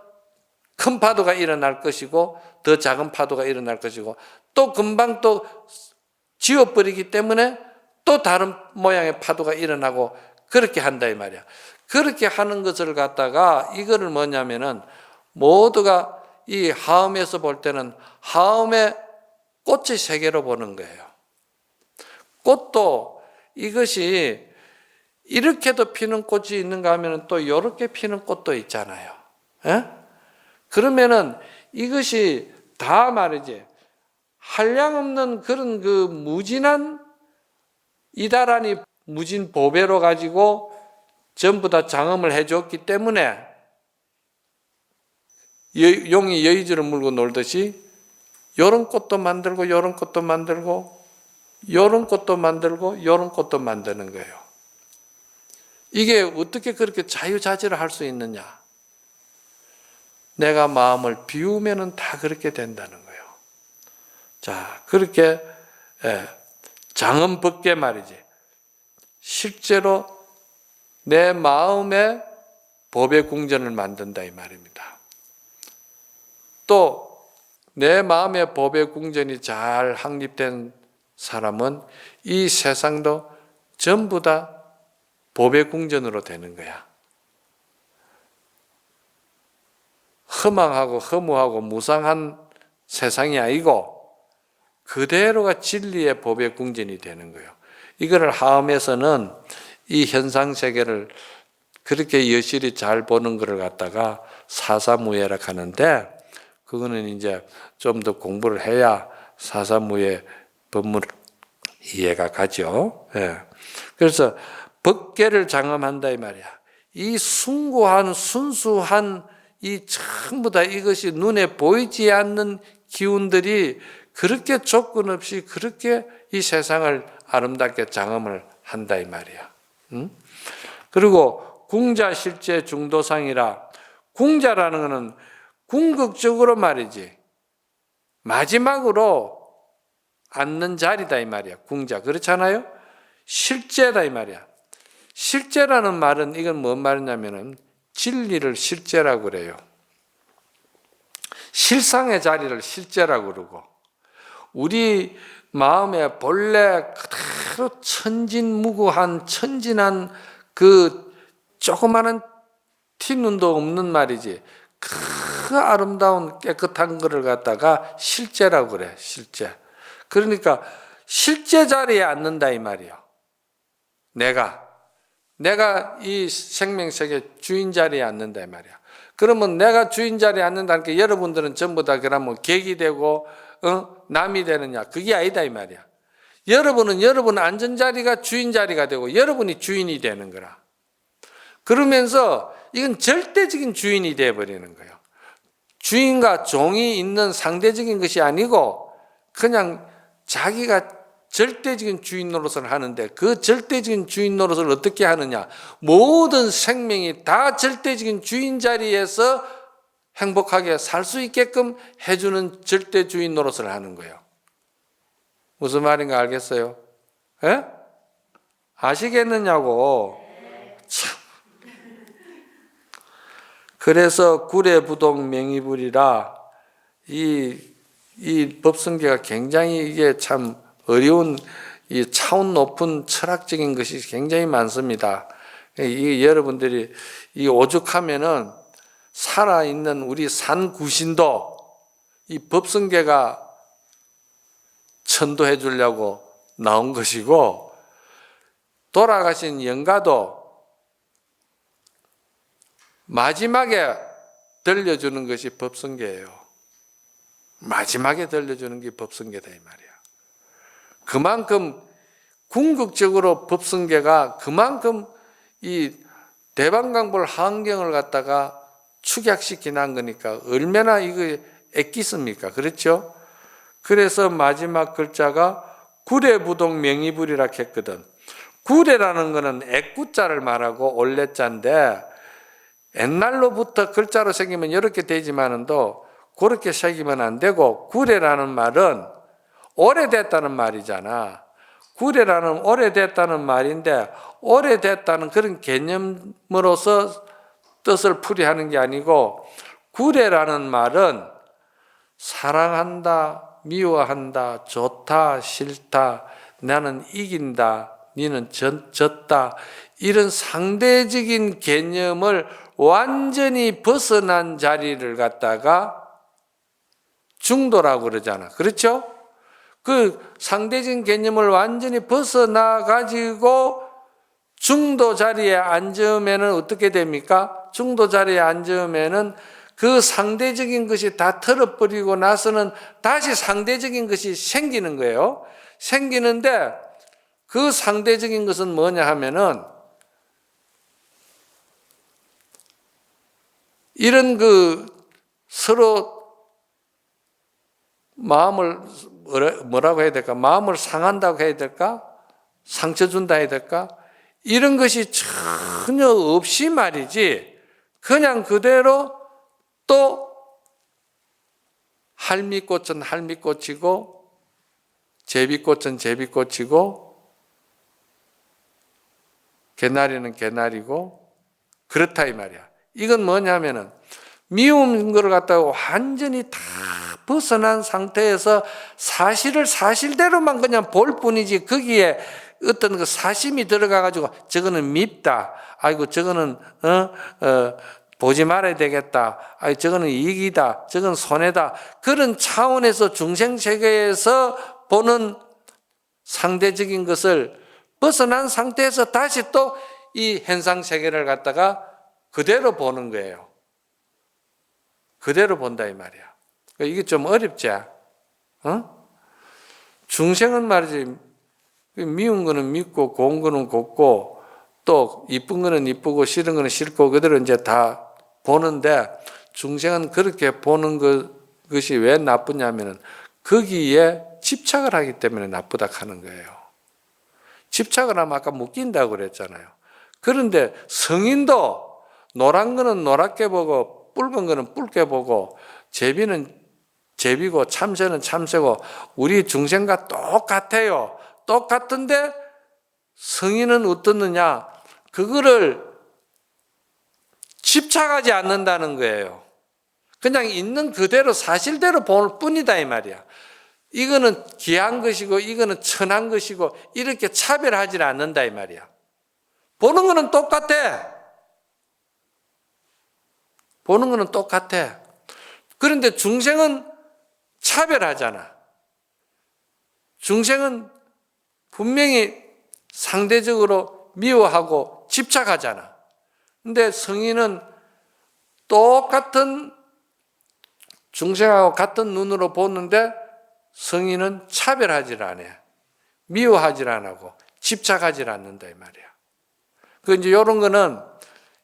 큰 파도가 일어날 것이고, 더 작은 파도가 일어날 것이고, 또 금방 또 지워버리기 때문에 또 다른 모양의 파도가 일어나고, 그렇게 한다 이 말이야. 그렇게 하는 것을 갖다가 이거를 뭐냐면은, 모두가 이 하엄에서 볼 때는 하엄의 꽃의 세계로 보는 거예요. 꽃도 이것이 이렇게도 피는 꽃이 있는가 하면 또 이렇게 피는 꽃도 있잖아요. 에? 그러면은 이것이 다 말이지 한량없는 그런 무진한 이다라니 무진 보배로 가지고 전부 다 장엄을 해줬기 때문에, 용이 여의주를 물고 놀듯이 요런 꽃도 만들고 요런 꽃도 만들고 요런 꽃도 만들고 요런 꽃도 만드는 거예요. 이게 어떻게 그렇게 자유자재를 할 수 있느냐? 내가 마음을 비우면은 다 그렇게 된다는 거예요. 자, 그렇게 장엄 벗게 말이지, 실제로 내 마음에 법의 궁전을 만든다 이 말입니다. 또 내 마음의 법의 궁전이 잘 확립된 사람은 이 세상도 전부 다 법의 궁전으로 되는 거야. 허망하고 허무하고 무상한 세상이 아니고 그대로가 진리의 법의 궁전이 되는 거예요. 이거를 하엄에서는 이 현상 세계를 그렇게 여실히 잘 보는 것을 갖다가 사사무예라 하는데, 그거는 이제 좀 더 공부를 해야 사사무예 법문을 이해가 가죠. 예. 그래서 법계를 장엄한다 이 말이야. 이 숭고한 순수한 이 전부 다 이것이 눈에 보이지 않는 기운들이 그렇게 조건 없이 그렇게 이 세상을 아름답게 장엄을 한다 이 말이야. 그리고 궁자 실제 중도상이라, 궁자라는 것은 궁극적으로 말이지 마지막으로 앉는 자리다 이 말이야. 궁자 그렇잖아요. 실제다 이 말이야. 실제라는 말은 이건 뭔 말이냐면은 진리를 실제라고 그래요. 실상의 자리를 실제라고 그러고, 우리 마음에 본래 그대로 천진무구한 천진한 그 조그마한 티눈도 없는 말이지, 그 아름다운 깨끗한 거를 갖다가 실제라고 그래. 실제. 그러니까 실제 자리에 앉는다 이 말이에요. 내가 이 생명세계 주인 자리에 앉는다 이 말이야. 그러면 내가 주인 자리에 앉는다는 게 여러분들은 전부 다 그러면 객이 되고 남이 되느냐? 그게 아니다 이 말이야. 여러분은 여러분 앉은 자리가 주인 자리가 되고 여러분이 주인이 되는 거라. 그러면서 이건 절대적인 주인이 되어버리는 거예요. 주인과 종이 있는 상대적인 것이 아니고 그냥 자기가 절대적인 주인 노릇을 하는데, 그 절대적인 주인 노릇을 어떻게 하느냐? 모든 생명이 다 절대적인 주인 자리에서 행복하게 살 수 있게끔 해주는 절대 주인 노릇을 하는 거예요. 무슨 말인가 알겠어요? 예? 아시겠느냐고. 참. 그래서 구례부동 명의불이라, 이 법성계가 굉장히 이게 참 어려운, 이 차원 높은 철학적인 것이 굉장히 많습니다. 이 여러분들이 이 오죽하면은 살아있는 우리 산 구신도 이 법성계가 천도해 주려고 나온 것이고, 돌아가신 영가도 마지막에 들려주는 것이 법성계예요. 마지막에 들려주는 게 법성계다 이 말이야. 그만큼 궁극적으로 법성계가 그만큼 이 대방강불 환경을 갖다가 축약시키는 거니까 얼마나 이거 애끼습니까? 그렇죠? 그래서 마지막 글자가 구례부동 명의불이라 했거든. 구례라는 거는 애구자를 말하고 올레자인데, 옛날로부터 글자로 새기면 이렇게 되지만은도 그렇게 새기면 안 되고, 구례라는 말은 오래됐다는 말이잖아. 구례라는 오래됐다는 말인데, 오래됐다는 그런 개념으로서 뜻을 풀이하는 게 아니고, 구례라는 말은 사랑한다, 미워한다, 좋다, 싫다, 나는 이긴다, 니는 졌다, 이런 상대적인 개념을 완전히 벗어난 자리를 갖다가 중도라고 그러잖아. 그렇죠? 그 상대적인 개념을 완전히 벗어나 가지고 중도 자리에 앉으면은 어떻게 됩니까? 중도 자리에 앉으면은 그 상대적인 것이 다 털어버리고 나서는 다시 상대적인 것이 생기는 거예요. 생기는데 그 상대적인 것은 뭐냐 하면은 이런 그 서로 마음을 뭐라고 해야 될까? 마음을 상한다고 해야 될까? 상처 준다 해야 될까? 이런 것이 전혀 없이 말이지, 그냥 그대로 또 할미꽃은 할미꽃이고 제비꽃은 제비꽃이고 개나리는 개나리고 그렇다 이 말이야. 이건 뭐냐면은 미운 걸 갖다가 완전히 다 벗어난 상태에서 사실을 사실대로만 그냥 볼 뿐이지 거기에 어떤 그 사심이 들어가가지고 저거는 밉다. 아이고 저거는 보지 말아야 되겠다. 아이 저거는 이익이다. 저건 손해다. 그런 차원에서 중생세계에서 보는 상대적인 것을 벗어난 상태에서 다시 또 이 현상세계를 갖다가 그대로 보는 거예요. 그대로 본다 이 말이야. 이게 좀 어렵지? 중생은 말이지 미운 거는 밉고 고운 거는 곱고 또 이쁜 거는 이쁘고 싫은 거는 싫고 그대로 이제 다 보는데 중생은 그렇게 보는 것이 왜 나쁘냐면은 거기에 집착을 하기 때문에 나쁘다 하는 거예요. 집착을 하면 아까 묶인다고 그랬잖아요. 그런데 성인도 노란 거는 노랗게 보고 붉은 거는 붉게 보고 제비는 제비고 참새는 참새고 우리 중생과 똑같아요. 똑같은데 성인은 어떻느냐? 그거를 집착하지 않는다는 거예요. 그냥 있는 그대로 사실대로 볼 뿐이다 이 말이야. 이거는 귀한 것이고 이거는 천한 것이고 이렇게 차별하지 않는다 이 말이야. 보는 거는 똑같아. 보는 거는 똑같아. 그런데 중생은 차별하잖아. 중생은 분명히 상대적으로 미워하고 집착하잖아. 근데 성인은 똑같은 중생하고 같은 눈으로 보는데 성인은 차별하지 않아. 미워하지 않고 집착하지 않는다 이 말이야. 그 이제 이런 거는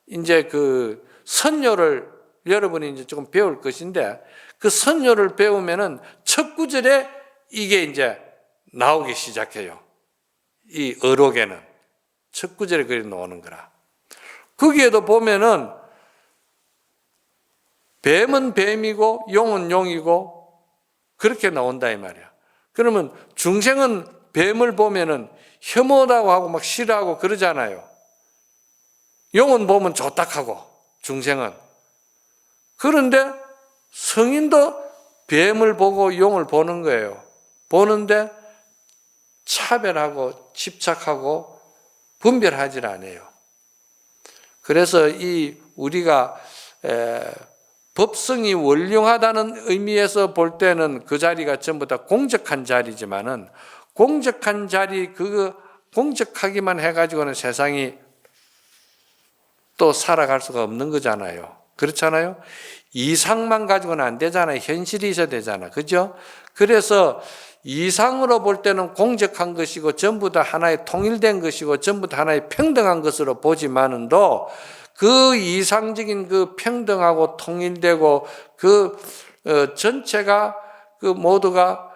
이제 그 선요를 여러분이 이제 조금 배울 것인데 그 선요를 배우면은 첫 구절에 이게 이제 나오기 시작해요. 이 어록에는 첫 구절에 그리 나오는 거라. 거기에도 보면은 뱀은 뱀이고 용은 용이고 그렇게 나온다 이 말이야. 그러면 중생은 뱀을 보면은 혐오하고 하고 막 싫어하고 그러잖아요. 용은 보면 좋다 하고 중생은. 그런데 성인도 뱀을 보고 용을 보는 거예요. 보는데 차별하고 집착하고 분별하지 않아요. 그래서 이 우리가 법성이 원륭하다는 의미에서 볼 때는 그 자리가 전부 다 공적한 자리지만은 공적한 자리 그 공적하기만 해가지고는 세상이 또 살아갈 수가 없는 거잖아요. 그렇잖아요. 이상만 가지고는 안 되잖아요. 현실이 있어야 되잖아. 그죠? 그래서 이상으로 볼 때는 공적한 것이고 전부 다 하나의 통일된 것이고 전부 다 하나의 평등한 것으로 보지만은도 그 이상적인 그 평등하고 통일되고 그 전체가 그 모두가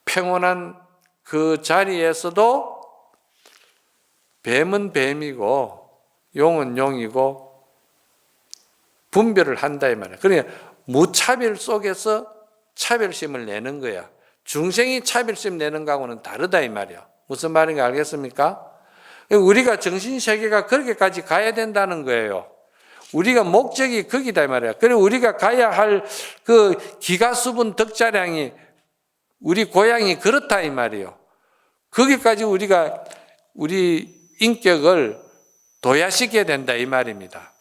평온한 그 자리에서도 뱀은 뱀이고 용은 용이고 분별을 한다 이 말이야. 그러니까 무차별 속에서 차별심을 내는 거야. 중생이 차별심 내는 거하고는 다르다 이 말이야. 무슨 말인지 알겠습니까? 우리가 정신세계가 그렇게까지 가야 된다는 거예요. 우리가 목적이 거기다 이 말이야. 그리고 우리가 가야 할 그 기가수분 덕자량이 우리 고향이 그렇다 이 말이에요. 거기까지 우리가 우리 인격을 도야시켜야 된다 이 말입니다.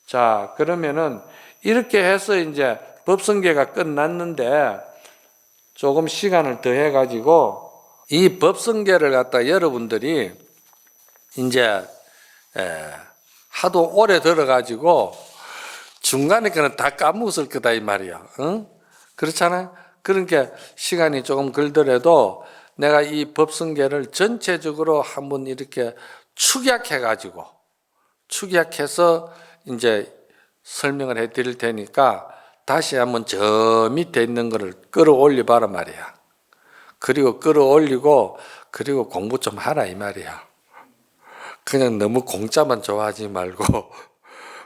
자, 그러면은 이렇게 해서 이제 법성계가 끝났는데 조금 시간을 더 해가지고 이 법성계를 갖다 여러분들이 이제 하도 오래 들어가지고 중간에 그는 다 까먹었을 거다 이 말이야. 응? 그렇잖아요. 그러니까 시간이 조금 걸더라도 내가 이 법성계를 전체적으로 한번 이렇게 축약해가지고 축약해서 이제 설명을 해드릴 테니까 다시 한번 저 밑에 있는 거를 끌어올려 봐라 말이야. 그리고 끌어올리고 그리고 공부 좀 하라 이 말이야. 그냥 너무 공짜만 좋아하지 말고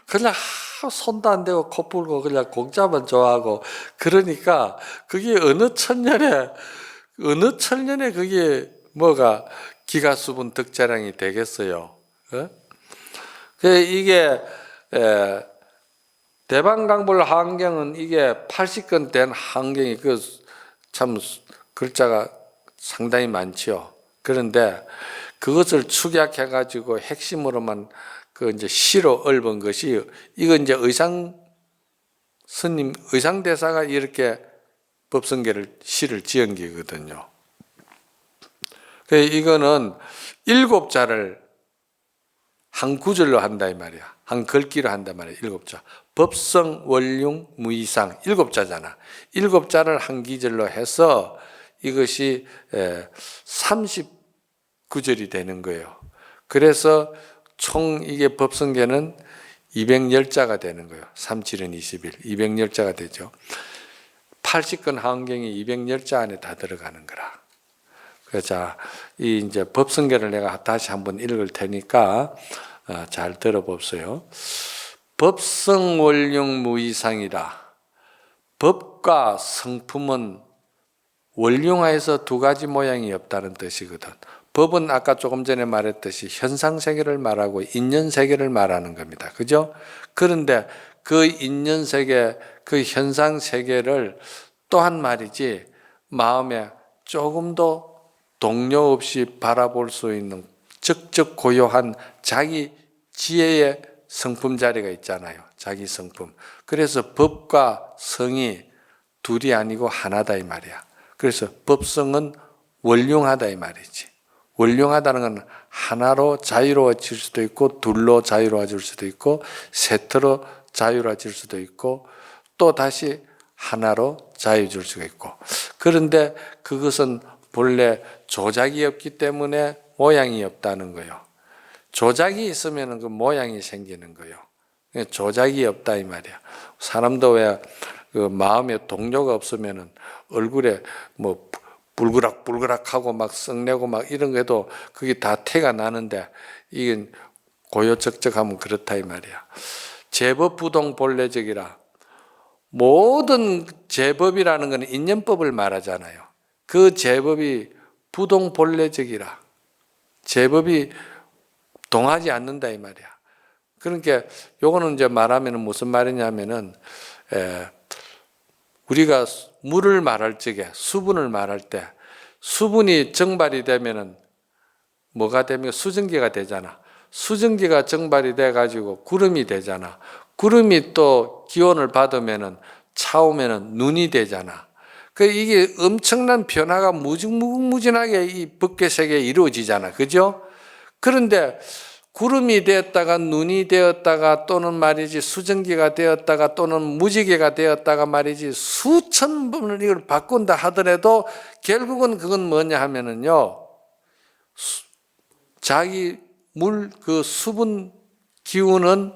그냥 손도 안 대고 코 풀고 그냥 공짜만 좋아하고 그러니까 그게 어느 천년에 그게 뭐가 기가수분 덕자량이 되겠어요. 이게 대방강불 한경은 이게 80건 된 한경이 그 참 글자가 상당히 많지요. 그런데 그것을 축약해 가지고 핵심으로만 그 이제 시로 읊은 것이 이거 이제 의상대사가 이렇게 법성계를 시를 지은 게거든요. 이거는 7자를 한 구절로 한다 이 말이야. 한 글귀로 한단 말이야. 7자. 법성, 원융, 무이상 7자잖아. 7자를 한 기절로 해서 이것이 39절이 되는 거예요. 그래서 총 이게 법성계는 210자가 되는 거예요. 37은 21, 210자가 되죠. 80건 한경이 210자 안에 다 들어가는 거라. 자, 이 이제 법성계를 내가 다시 한번 읽을 테니까 잘 들어봅시요. 법성 원융 무이상이라. 법과 성품은 원융하에서 두 가지 모양이 없다는 뜻이거든. 법은 아까 조금 전에 말했듯이 현상세계를 말하고 인연세계를 말하는 겁니다. 그죠? 그런데 그 인연세계, 그 현상세계를 또한 말이지 마음에 조금도 동요 없이 바라볼 수 있는 적적 고요한 자기 지혜의 성품 자리가 있잖아요. 자기 성품. 그래서 법과 성이 둘이 아니고 하나다 이 말이야. 그래서 법성은 원융하다 이 말이지. 원융하다는 건 하나로 자유로워질 수도 있고 둘로 자유로워질 수도 있고 셋으로 자유로워질 수도 있고 또 다시 하나로 자유해질 수가 있고. 그런데 그것은 본래 조작이 없기 때문에 모양이 없다는 거예요. 조작이 있으면 그 모양이 생기는 거예요. 조작이 없다 이 말이야. 사람도 왜 그 마음에 동료가 없으면은 얼굴에 뭐 불그락불그락하고 막 썩내고 막 이런 것도 그게 다 태가 나는데 이게 고요적적하면 그렇다 이 말이야. 제법 부동 본래적이라. 모든 제법이라는 것은 인연법을 말하잖아요. 그 제법이 부동 본래적이라. 제법이 동하지 않는다 이 말이야. 그러니까 요거는 이제 말하면 무슨 말이냐면은 우리가 물을 말할 적에 수분을 말할 때 수분이 정발이 되면은 뭐가 되면 수증기가 되잖아. 수증기가 정발이 돼 가지고 구름이 되잖아. 구름이 또 기온을 받으면은 차오면은 눈이 되잖아. 그 이게 엄청난 변화가 무궁무진하게 이 법계 세계에 이루어지잖아. 그죠? 그런데 구름이 되었다가 눈이 되었다가 또는 말이지 수증기가 되었다가 또는 무지개가 되었다가 말이지 수천 번을 이걸 바꾼다 하더라도 결국은 그건 뭐냐 하면은요. 자기 물 그 수분 기운은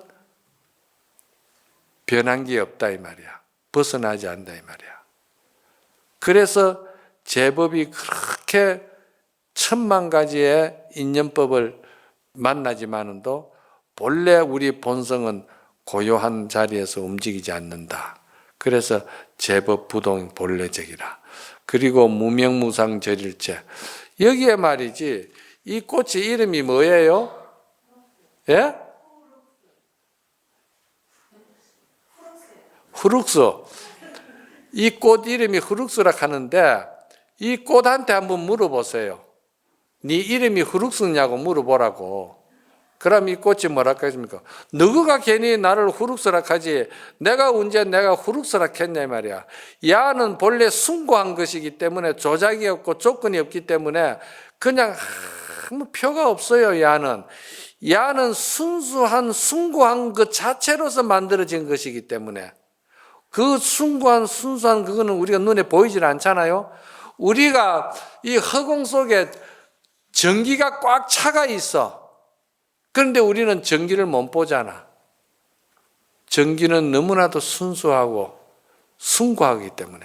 변한 게 없다 이 말이야. 벗어나지 않는다 이 말이야. 그래서 제법이 그렇게 천만 가지의 인연법을 만나지만은도 본래 우리 본성은 고요한 자리에서 움직이지 않는다. 그래서 제법 부동 본래적이라. 그리고 무명무상절일체. 여기에 말이지 이 꽃의 이름이 뭐예요? 예? 후룩수. 이 꽃 이름이 후룩수라 하는데 이 꽃한테 한번 물어보세요. 네 이름이 후룩스냐고 물어보라고. 그럼 이 꽃이 뭐라 하겠습니까? 너가 괜히 나를 후룩스라 하지 내가 언제 내가 후룩스라 했냐 이 말이야. 야는 본래 숭고한 것이기 때문에 조작이 없고 조건이 없기 때문에 그냥 아무 표가 없어요. 야는 순수한 숭고한 것 자체로서 만들어진 것이기 때문에 그 숭고한 순수한 그거는 우리가 눈에 보이질 않잖아요. 우리가 이 허공 속에 전기가 꽉 차가 있어. 그런데 우리는 전기를 못 보잖아. 전기는 너무나도 순수하고 숭고하기 때문에.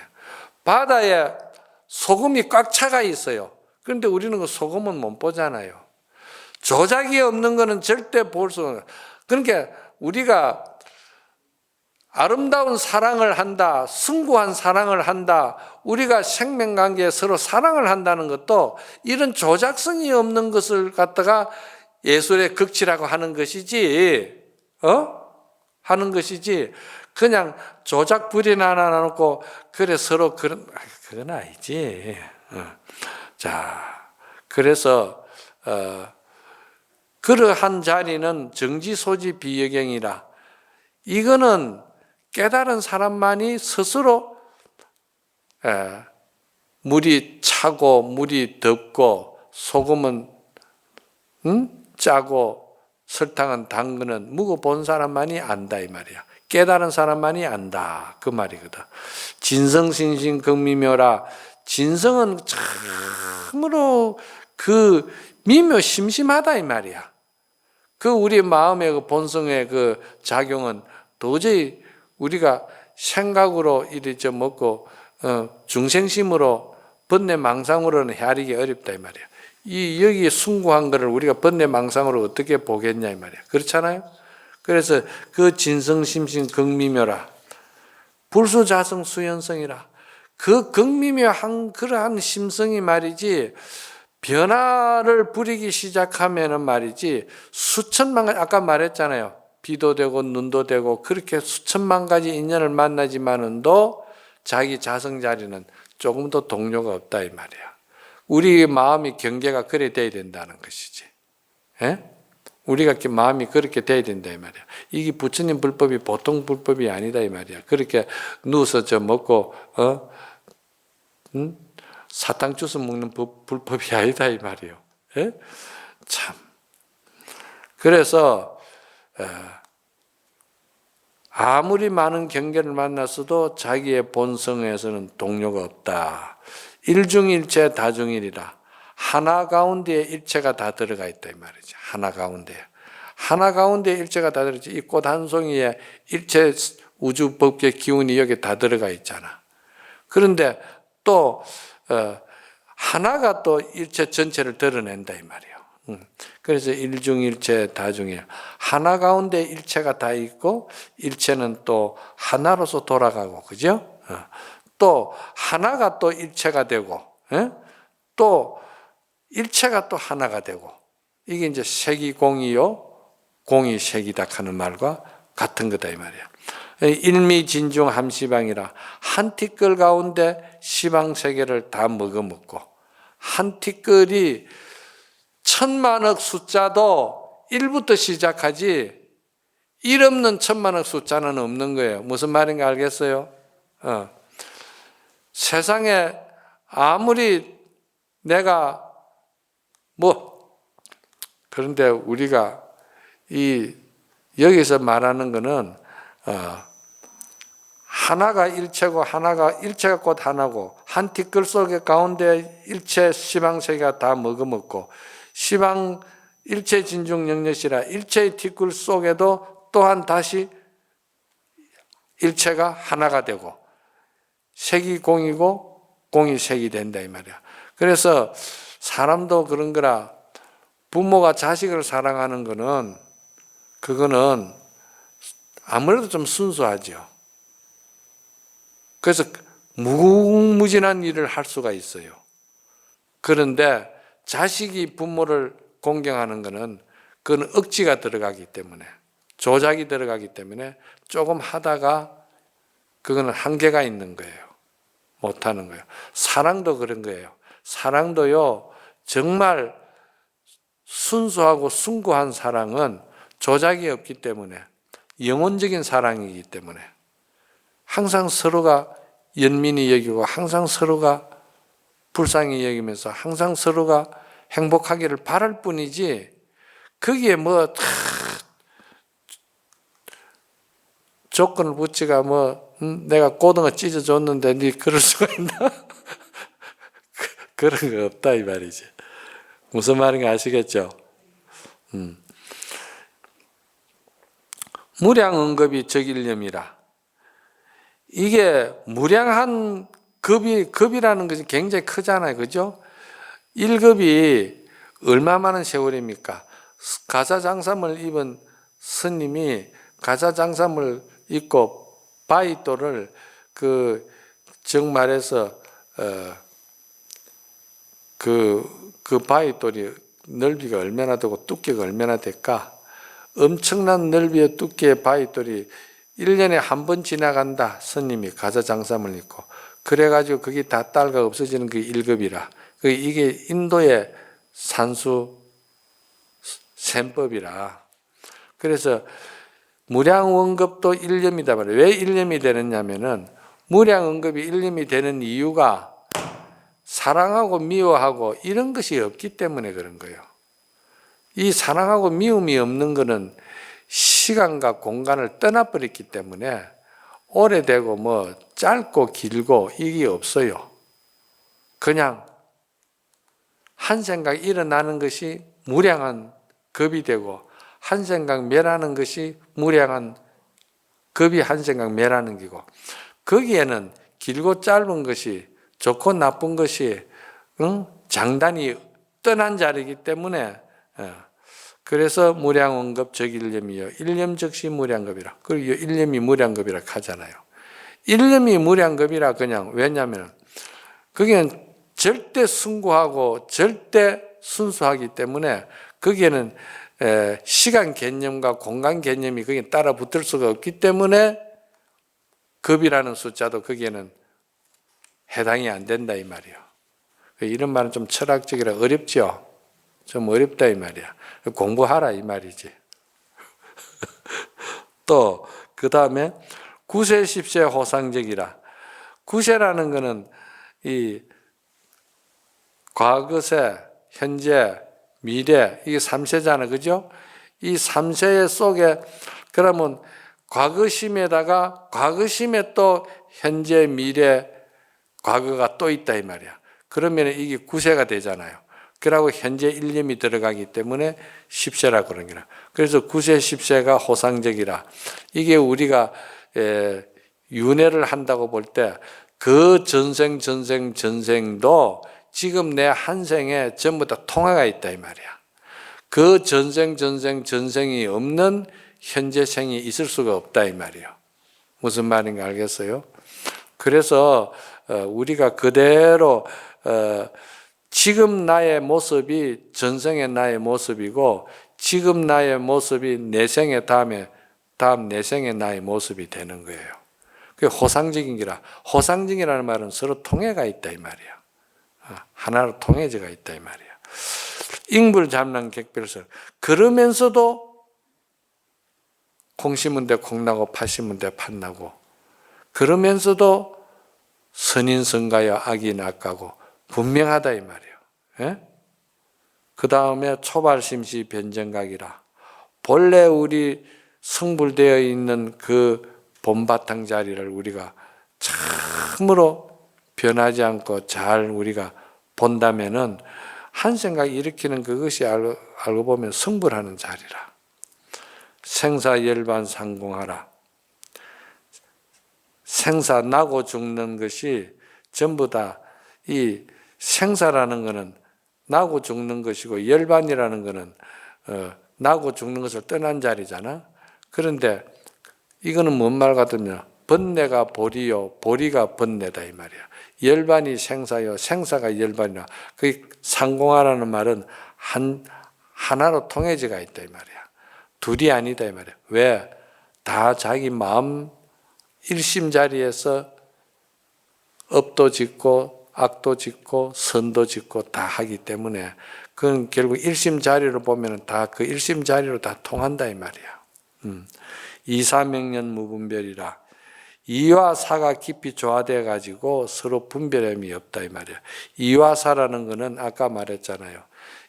바다에 소금이 꽉 차가 있어요. 그런데 우리는 그 소금은 못 보잖아요. 조작이 없는 거는 절대 볼 수 없는. 그러니까 우리가 아름다운 사랑을 한다, 숭고한 사랑을 한다, 우리가 생명관계에 서로 사랑을 한다는 것도 이런 조작성이 없는 것을 갖다가 예술의 극치라고 하는 것이지, 하는 것이지 그냥 조작 불이나 하나 놓고 그래 서로 그건 아니지. 자, 그래서 그러한 자리는 정지소지 비여경이라. 이거는 깨달은 사람만이 스스로 물이 차고 물이 덥고 소금은 짜고 설탕은 단 거는 묵어본 사람만이 안다 이 말이야. 깨달은 사람만이 안다 그 말이거든. 진성신신극미묘라. 진성은 참으로 그 미묘 심심하다 이 말이야. 그 우리 마음의 그 본성의 그 작용은 도저히 우리가 생각으로 이리 저 먹고 중생심으로 번뇌망상으로는 헤아리기 어렵다 이 말이야. 이 여기에 숭고한 거를 우리가 번뇌망상으로 어떻게 보겠냐 이 말이야. 그렇잖아요. 그래서 그 진성심신 극미묘라. 불수자성 수연성이라. 그 극미묘한 그러한 심성이 말이지 변화를 부리기 시작하면은 말이지 수천만 가지, 아까 말했잖아요. 비도 되고 눈도 되고 그렇게 수천만 가지 인연을 만나지만은도 자기 자성 자리는 조금도 동료가 없다 이 말이야. 우리 마음이 경계가 그래 돼야 된다는 것이지. 예? 우리가 마음이 그렇게 돼야 된다 이 말이야. 이게 부처님 불법이 보통 불법이 아니다 이 말이야. 그렇게 누워서 저 먹고 사탕 주스 먹는 불법이 아니다 이 말이에요. 예? 참. 그래서 아무리 많은 경계를 만났어도 자기의 본성에서는 동료가 없다. 일중일체 다중일이라. 하나 가운데에 일체가 다 들어가 있다 이 말이지. 하나 가운데. 하나 가운데 일체가 다 들어있지. 이 꽃 한 송이에 일체 우주 법계 기운이 여기 다 들어가 있잖아. 그런데 또 하나가 또 일체 전체를 드러낸다 이 말이에요. 그래서 일중일체 다중일. 하나 가운데 일체가 다 있고 일체는 또 하나로서 돌아가고 그죠? 또 하나가 또 일체가 되고 또 일체가 또 하나가 되고 이게 이제 색이 공이요 공이 색이다 하는 말과 같은 거다 이 말이야. 일미진중 함시방이라. 한 티끌 가운데 시방 세계를 다 먹어먹고 한 티끌이 천만억 숫자도 1부터 시작하지 1 없는 천만억 숫자는 없는 거예요. 무슨 말인가 알겠어요? 세상에 아무리 내가 그런데 우리가 여기서 말하는 거는 하나가 일체고 하나가 일체가 곧 하나고 한 티끌 속에 가운데 일체 시방세계가 다 먹어먹고 시방 일체 진중 영력시라. 일체의 티끌 속에도 또한 다시 일체가 하나가 되고 색이 공이고 공이 색이 된다 이 말이야. 그래서 사람도 그런 거라. 부모가 자식을 사랑하는 거는 그거는 아무래도 좀 순수하죠. 그래서 무궁무진한 일을 할 수가 있어요. 그런데 자식이 부모를 공경하는 것은 그건 억지가 들어가기 때문에 조작이 들어가기 때문에 조금 하다가 그거는 한계가 있는 거예요. 못하는 거예요. 사랑도 그런 거예요. 사랑도요 정말 순수하고 숭고한 사랑은 조작이 없기 때문에 영혼적인 사랑이기 때문에 항상 서로가 연민이 여기고 항상 서로가 불쌍히 여기면서 항상 서로가 행복하기를 바랄 뿐이지 거기에 조건을 붙이가 내가 고등어 찢어줬는데 네 그럴 수가 있나? 그런 거 없다 이 말이지. 무슨 말인가 아시겠죠? 무량응급이 적일념이라. 이게 무량한 급이라는 것이 굉장히 크잖아요. 그죠? 1급이 얼마 많은 세월입니까? 가사장삼을 입은 스님이 가사장삼을 입고 바위돌을 정말해서 그 바위돌이 넓이가 얼마나 되고 두께가 얼마나 될까? 엄청난 넓이의 두께의 바위돌이 1년에 한 번 지나간다. 스님이 가사장삼을 입고. 그래가지고 그게 다 딸과 없어지는 그 1급이라. 이게 인도의 산수 셈법이라. 그래서 무량원급도 1념이다 말이에요. 왜 1념이 되느냐면은 무량원급이 1념이 되는 이유가 사랑하고 미워하고 이런 것이 없기 때문에 그런 거예요. 이 사랑하고 미움이 없는 것은 시간과 공간을 떠나버렸기 때문에 오래되고 뭐 짧고 길고 이게 없어요. 그냥 한 생각 일어나는 것이 무량한 급이 되고 한 생각 멸하는 것이 무량한 급이 한 생각 멸하는 기고 거기에는 길고 짧은 것이 좋고 나쁜 것이 장단이 떠난 자리이기 때문에 그래서 무량원급 적일념이요. 일념즉시 무량급이라. 그리고 일념이 무량급이라 하잖아요. 일념이 무량급이라 그냥 왜냐하면 거기는 절대 순고하고 절대 순수하기 때문에 거기에는 시간 개념과 공간 개념이 거기에 따라 붙을 수가 없기 때문에 급이라는 숫자도 거기에는 해당이 안 된다 이 말이에요. 이런 말은 좀 철학적이라 어렵죠. 좀 어렵다 이 말이야. 공부하라 이 말이지. 또 그 다음에 구세 십세 호상적이라. 구세라는 것은 이 과거세, 현재, 미래 이게 3세잖아, 그죠? 이 3세 속에 그러면 과거심에다가 과거심에 또 현재, 미래, 과거가 또 있다 이 말이야. 그러면 이게 구세가 되잖아요. 그러고 현재 일념이 들어가기 때문에 십세라 그런 거라. 그래서 구세 십세가 호상적이라. 이게 우리가 윤회를 한다고 볼 때 그 전생도 지금 내 한 생에 전부 다 통화가 있다 이 말이야. 그 전생이 없는 현재 생이 있을 수가 없다 이 말이에요. 무슨 말인가 알겠어요? 그래서 우리가 그대로 지금 나의 모습이 전생의 나의 모습이고 지금 나의 모습이 내생의 다음 내생의 나의 모습이 되는 거예요. 그게 호상적인기라. 호상적이라는 말은 서로 통해가 있다 이 말이야. 하나로 통해져가 있다 이 말이야. ing불잡란 객별설. 그러면서도 콩 심은 데 콩 나고 팥 심은 데 팥 나고 그러면서도 선인 선가여 악이 낫가고 분명하다 이 말이에요. 예? 그 다음에 초발심시 변정각이라. 본래 우리 성불되어 있는 그 본바탕 자리를 우리가 참으로 변하지 않고 잘 우리가 본다면은 한 생각 일으키는 그것이 알고 보면 성불하는 자리라. 생사열반 상공하라. 생사 나고 죽는 것이 전부 다 이 생사라는 것은 나고 죽는 것이고 열반이라는 것은 나고 죽는 것을 떠난 자리잖아. 그런데 이거는 뭔 말 같으면 번뇌가 보리요 보리가 번뇌다 이 말이야. 열반이 생사요 생사가 열반이라. 그 상공하라는 말은 하나로 통해져가 있다 이 말이야. 둘이 아니다 이 말이야. 왜? 다 자기 마음 일심 자리에서 업도 짓고 악도 짓고 선도 짓고 다 하기 때문에 그건 결국 일심 자리로 보면 다 그 일심 자리로 다 통한다 이 말이야. 이사명년 무분별이라. 이와 사가 깊이 조화되어 가지고 서로 분별함이 없다 이 말이야. 이와 사라는 것은 아까 말했잖아요.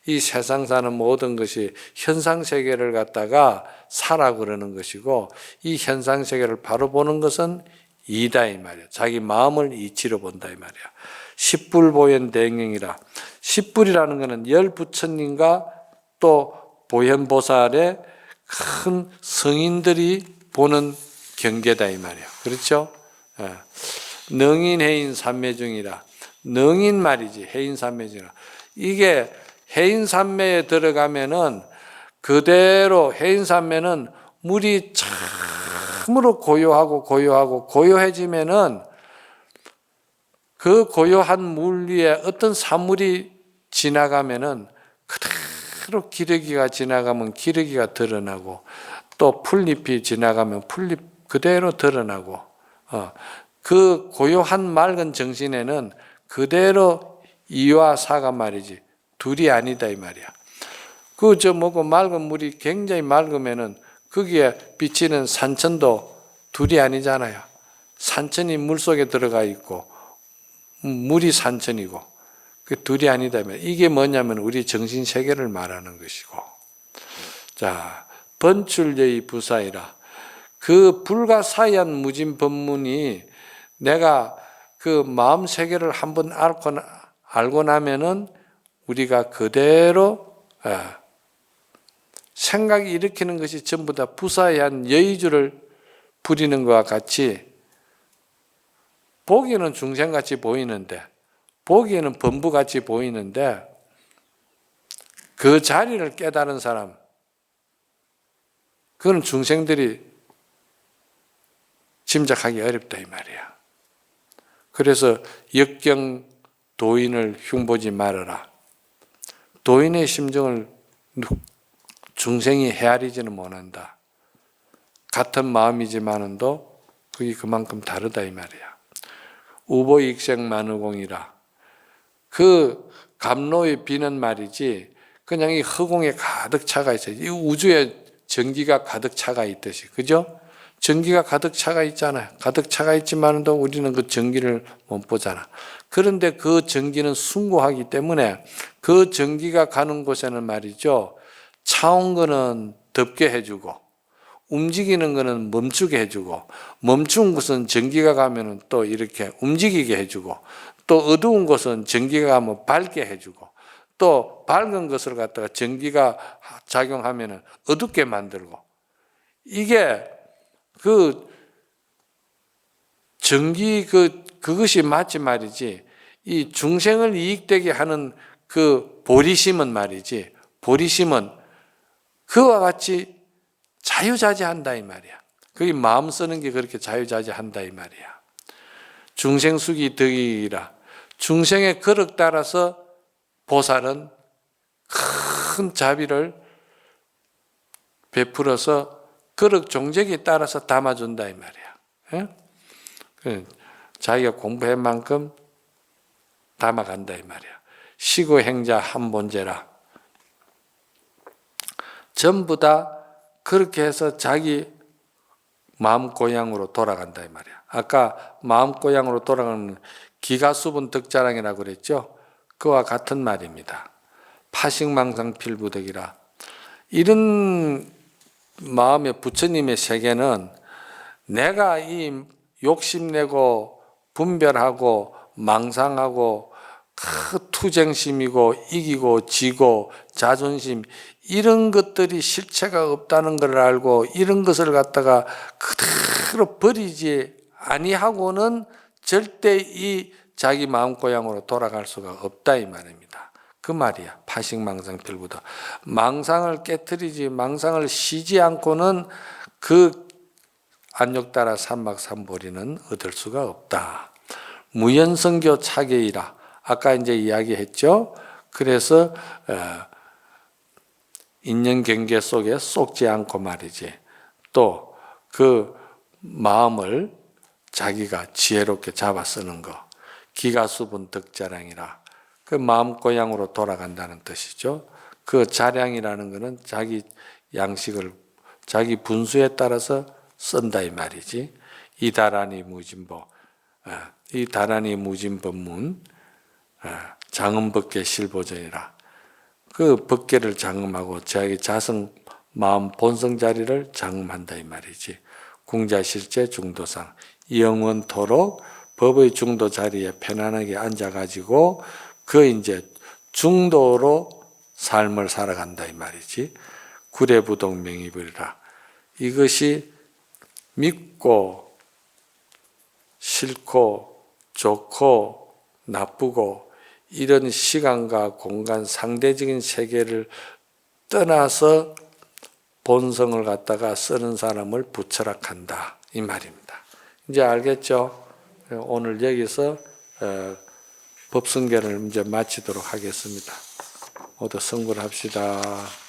이 세상 사는 모든 것이 현상 세계를 갖다가 사라 그러는 것이고 이 현상 세계를 바로 보는 것은 이다 이 말이야. 자기 마음을 이치로 본다 이 말이야. 십불보현 대행이라. 십불이라는 것은 열 부처님과 또 보현보살의 큰 성인들이 보는 경계다 이 말이야. 그렇죠? 능인 해인 삼매중이라. 능인 말이지 해인 삼매중이라. 이게 해인 삼매에 들어가면은 그대로 해인 삼매는 물이 참으로 고요해지면은 그 고요한 물 위에 어떤 사물이 지나가면은 그대로 기러기가 지나가면 기러기가 드러나고 또 풀잎이 지나가면 풀잎 그대로 드러나고 그 고요한 맑은 정신에는 그대로 이와 사가 말이지 둘이 아니다 이 말이야. 그 뭐고 맑은 물이 굉장히 맑으면은 거기에 비치는 산천도 둘이 아니잖아요. 산천이 물 속에 들어가 있고 물이 산천이고 그 둘이 아니다. 이게 뭐냐면 우리 정신 세계를 말하는 것이고. 자, 번출여의 부사이라. 그 불가사의한 무진 법문이 내가 그 마음 세계를 한번 알고 나면은 우리가 그대로 생각이 일으키는 것이 전부 다 부사의한 여의주를 부리는 것과 같이 보기에는 중생같이 보이는데 보기에는 범부같이 보이는데 그 자리를 깨달은 사람 그건 중생들이 짐작하기 어렵다 이 말이야. 그래서 역경 도인을 흉보지 말아라. 도인의 심정을 중생이 헤아리지는 못한다. 같은 마음이지만도 그게 그만큼 다르다 이 말이야. 우보익생만의공이라. 그 감로의 비는 말이지 그냥 이 허공에 가득 차가 있어요. 이 우주에 전기가 가득 차가 있듯이, 그죠? 전기가 가득 차가 있잖아요. 가득 차가 있지만도 우리는 그 전기를 못 보잖아. 그런데 그 전기는 숭고하기 때문에 그 전기가 가는 곳에는 말이죠. 차온 거는 덥게 해주고 움직이는 거는 멈추게 해주고 멈춘 곳은 전기가 가면은 또 이렇게 움직이게 해주고 또 어두운 곳은 전기가 가면 밝게 해주고 또 밝은 것을 갖다가 전기가 작용하면은 어둡게 만들고 이게 그 전기 그것이 마치 말이지 이 중생을 이익되게 하는 그 보리심은 말이지 보리심은 그와 같이 자유자재한다 이 말이야. 그게 마음 쓰는 게 그렇게 자유자재한다 이 말이야. 중생수기 덕이라. 중생의 거룩 따라서 보살은 큰 자비를 베풀어서 거룩 종적에 따라서 담아준다 이 말이야. 자기가 공부한 만큼 담아간다 이 말이야. 시고행자 한본제라. 전부 다 그렇게 해서 자기 마음 고향으로 돌아간다 이 말이야. 아까 마음 고향으로 돌아가는 기가수분 덕자랑이라고 그랬죠. 그와 같은 말입니다. 파식망상필부덕이라. 이런 마음의 부처님의 세계는 내가 이 욕심내고 분별하고 망상하고 투쟁심이고 이기고 지고 자존심 이런 것들이 실체가 없다는 걸 알고 이런 것을 갖다가 그대로 버리지 아니하고는 절대 이 자기 마음고향으로 돌아갈 수가 없다 이 말입니다. 그 말이야. 파식망상필부덕. 망상을 깨트리지 망상을 쉬지 않고는 그 안욕따라 삼막삼보리는 얻을 수가 없다. 무연성교 차계이라. 아까 이제 이야기했죠. 그래서 인연경계 속에 쏙지 않고 말이지. 또 그 마음을 자기가 지혜롭게 잡아 쓰는 거. 기가수분 덕자량이라. 그 마음고향으로 돌아간다는 뜻이죠. 그 자량이라는 것은 자기 양식을 자기 분수에 따라서 쓴다 이 말이지. 이 다라니 무진보. 이 다라니 무진법문. 장음법계 실보전이라. 그 법계를 장음하고 자기 자성 마음 본성 자리를 장음한다 이 말이지. 궁자실제 중도상 영원토록 법의 중도 자리에 편안하게 앉아가지고 그 이제 중도로 삶을 살아간다 이 말이지. 구례부동 명의불이라. 이것이 믿고 싫고 좋고 나쁘고 이런 시간과 공간 상대적인 세계를 떠나서 본성을 갖다가 쓰는 사람을 부처락한다 이 말입니다. 이제 알겠죠? 오늘 여기서 법승계를 이제 마치도록 하겠습니다. 모두 성불합시다.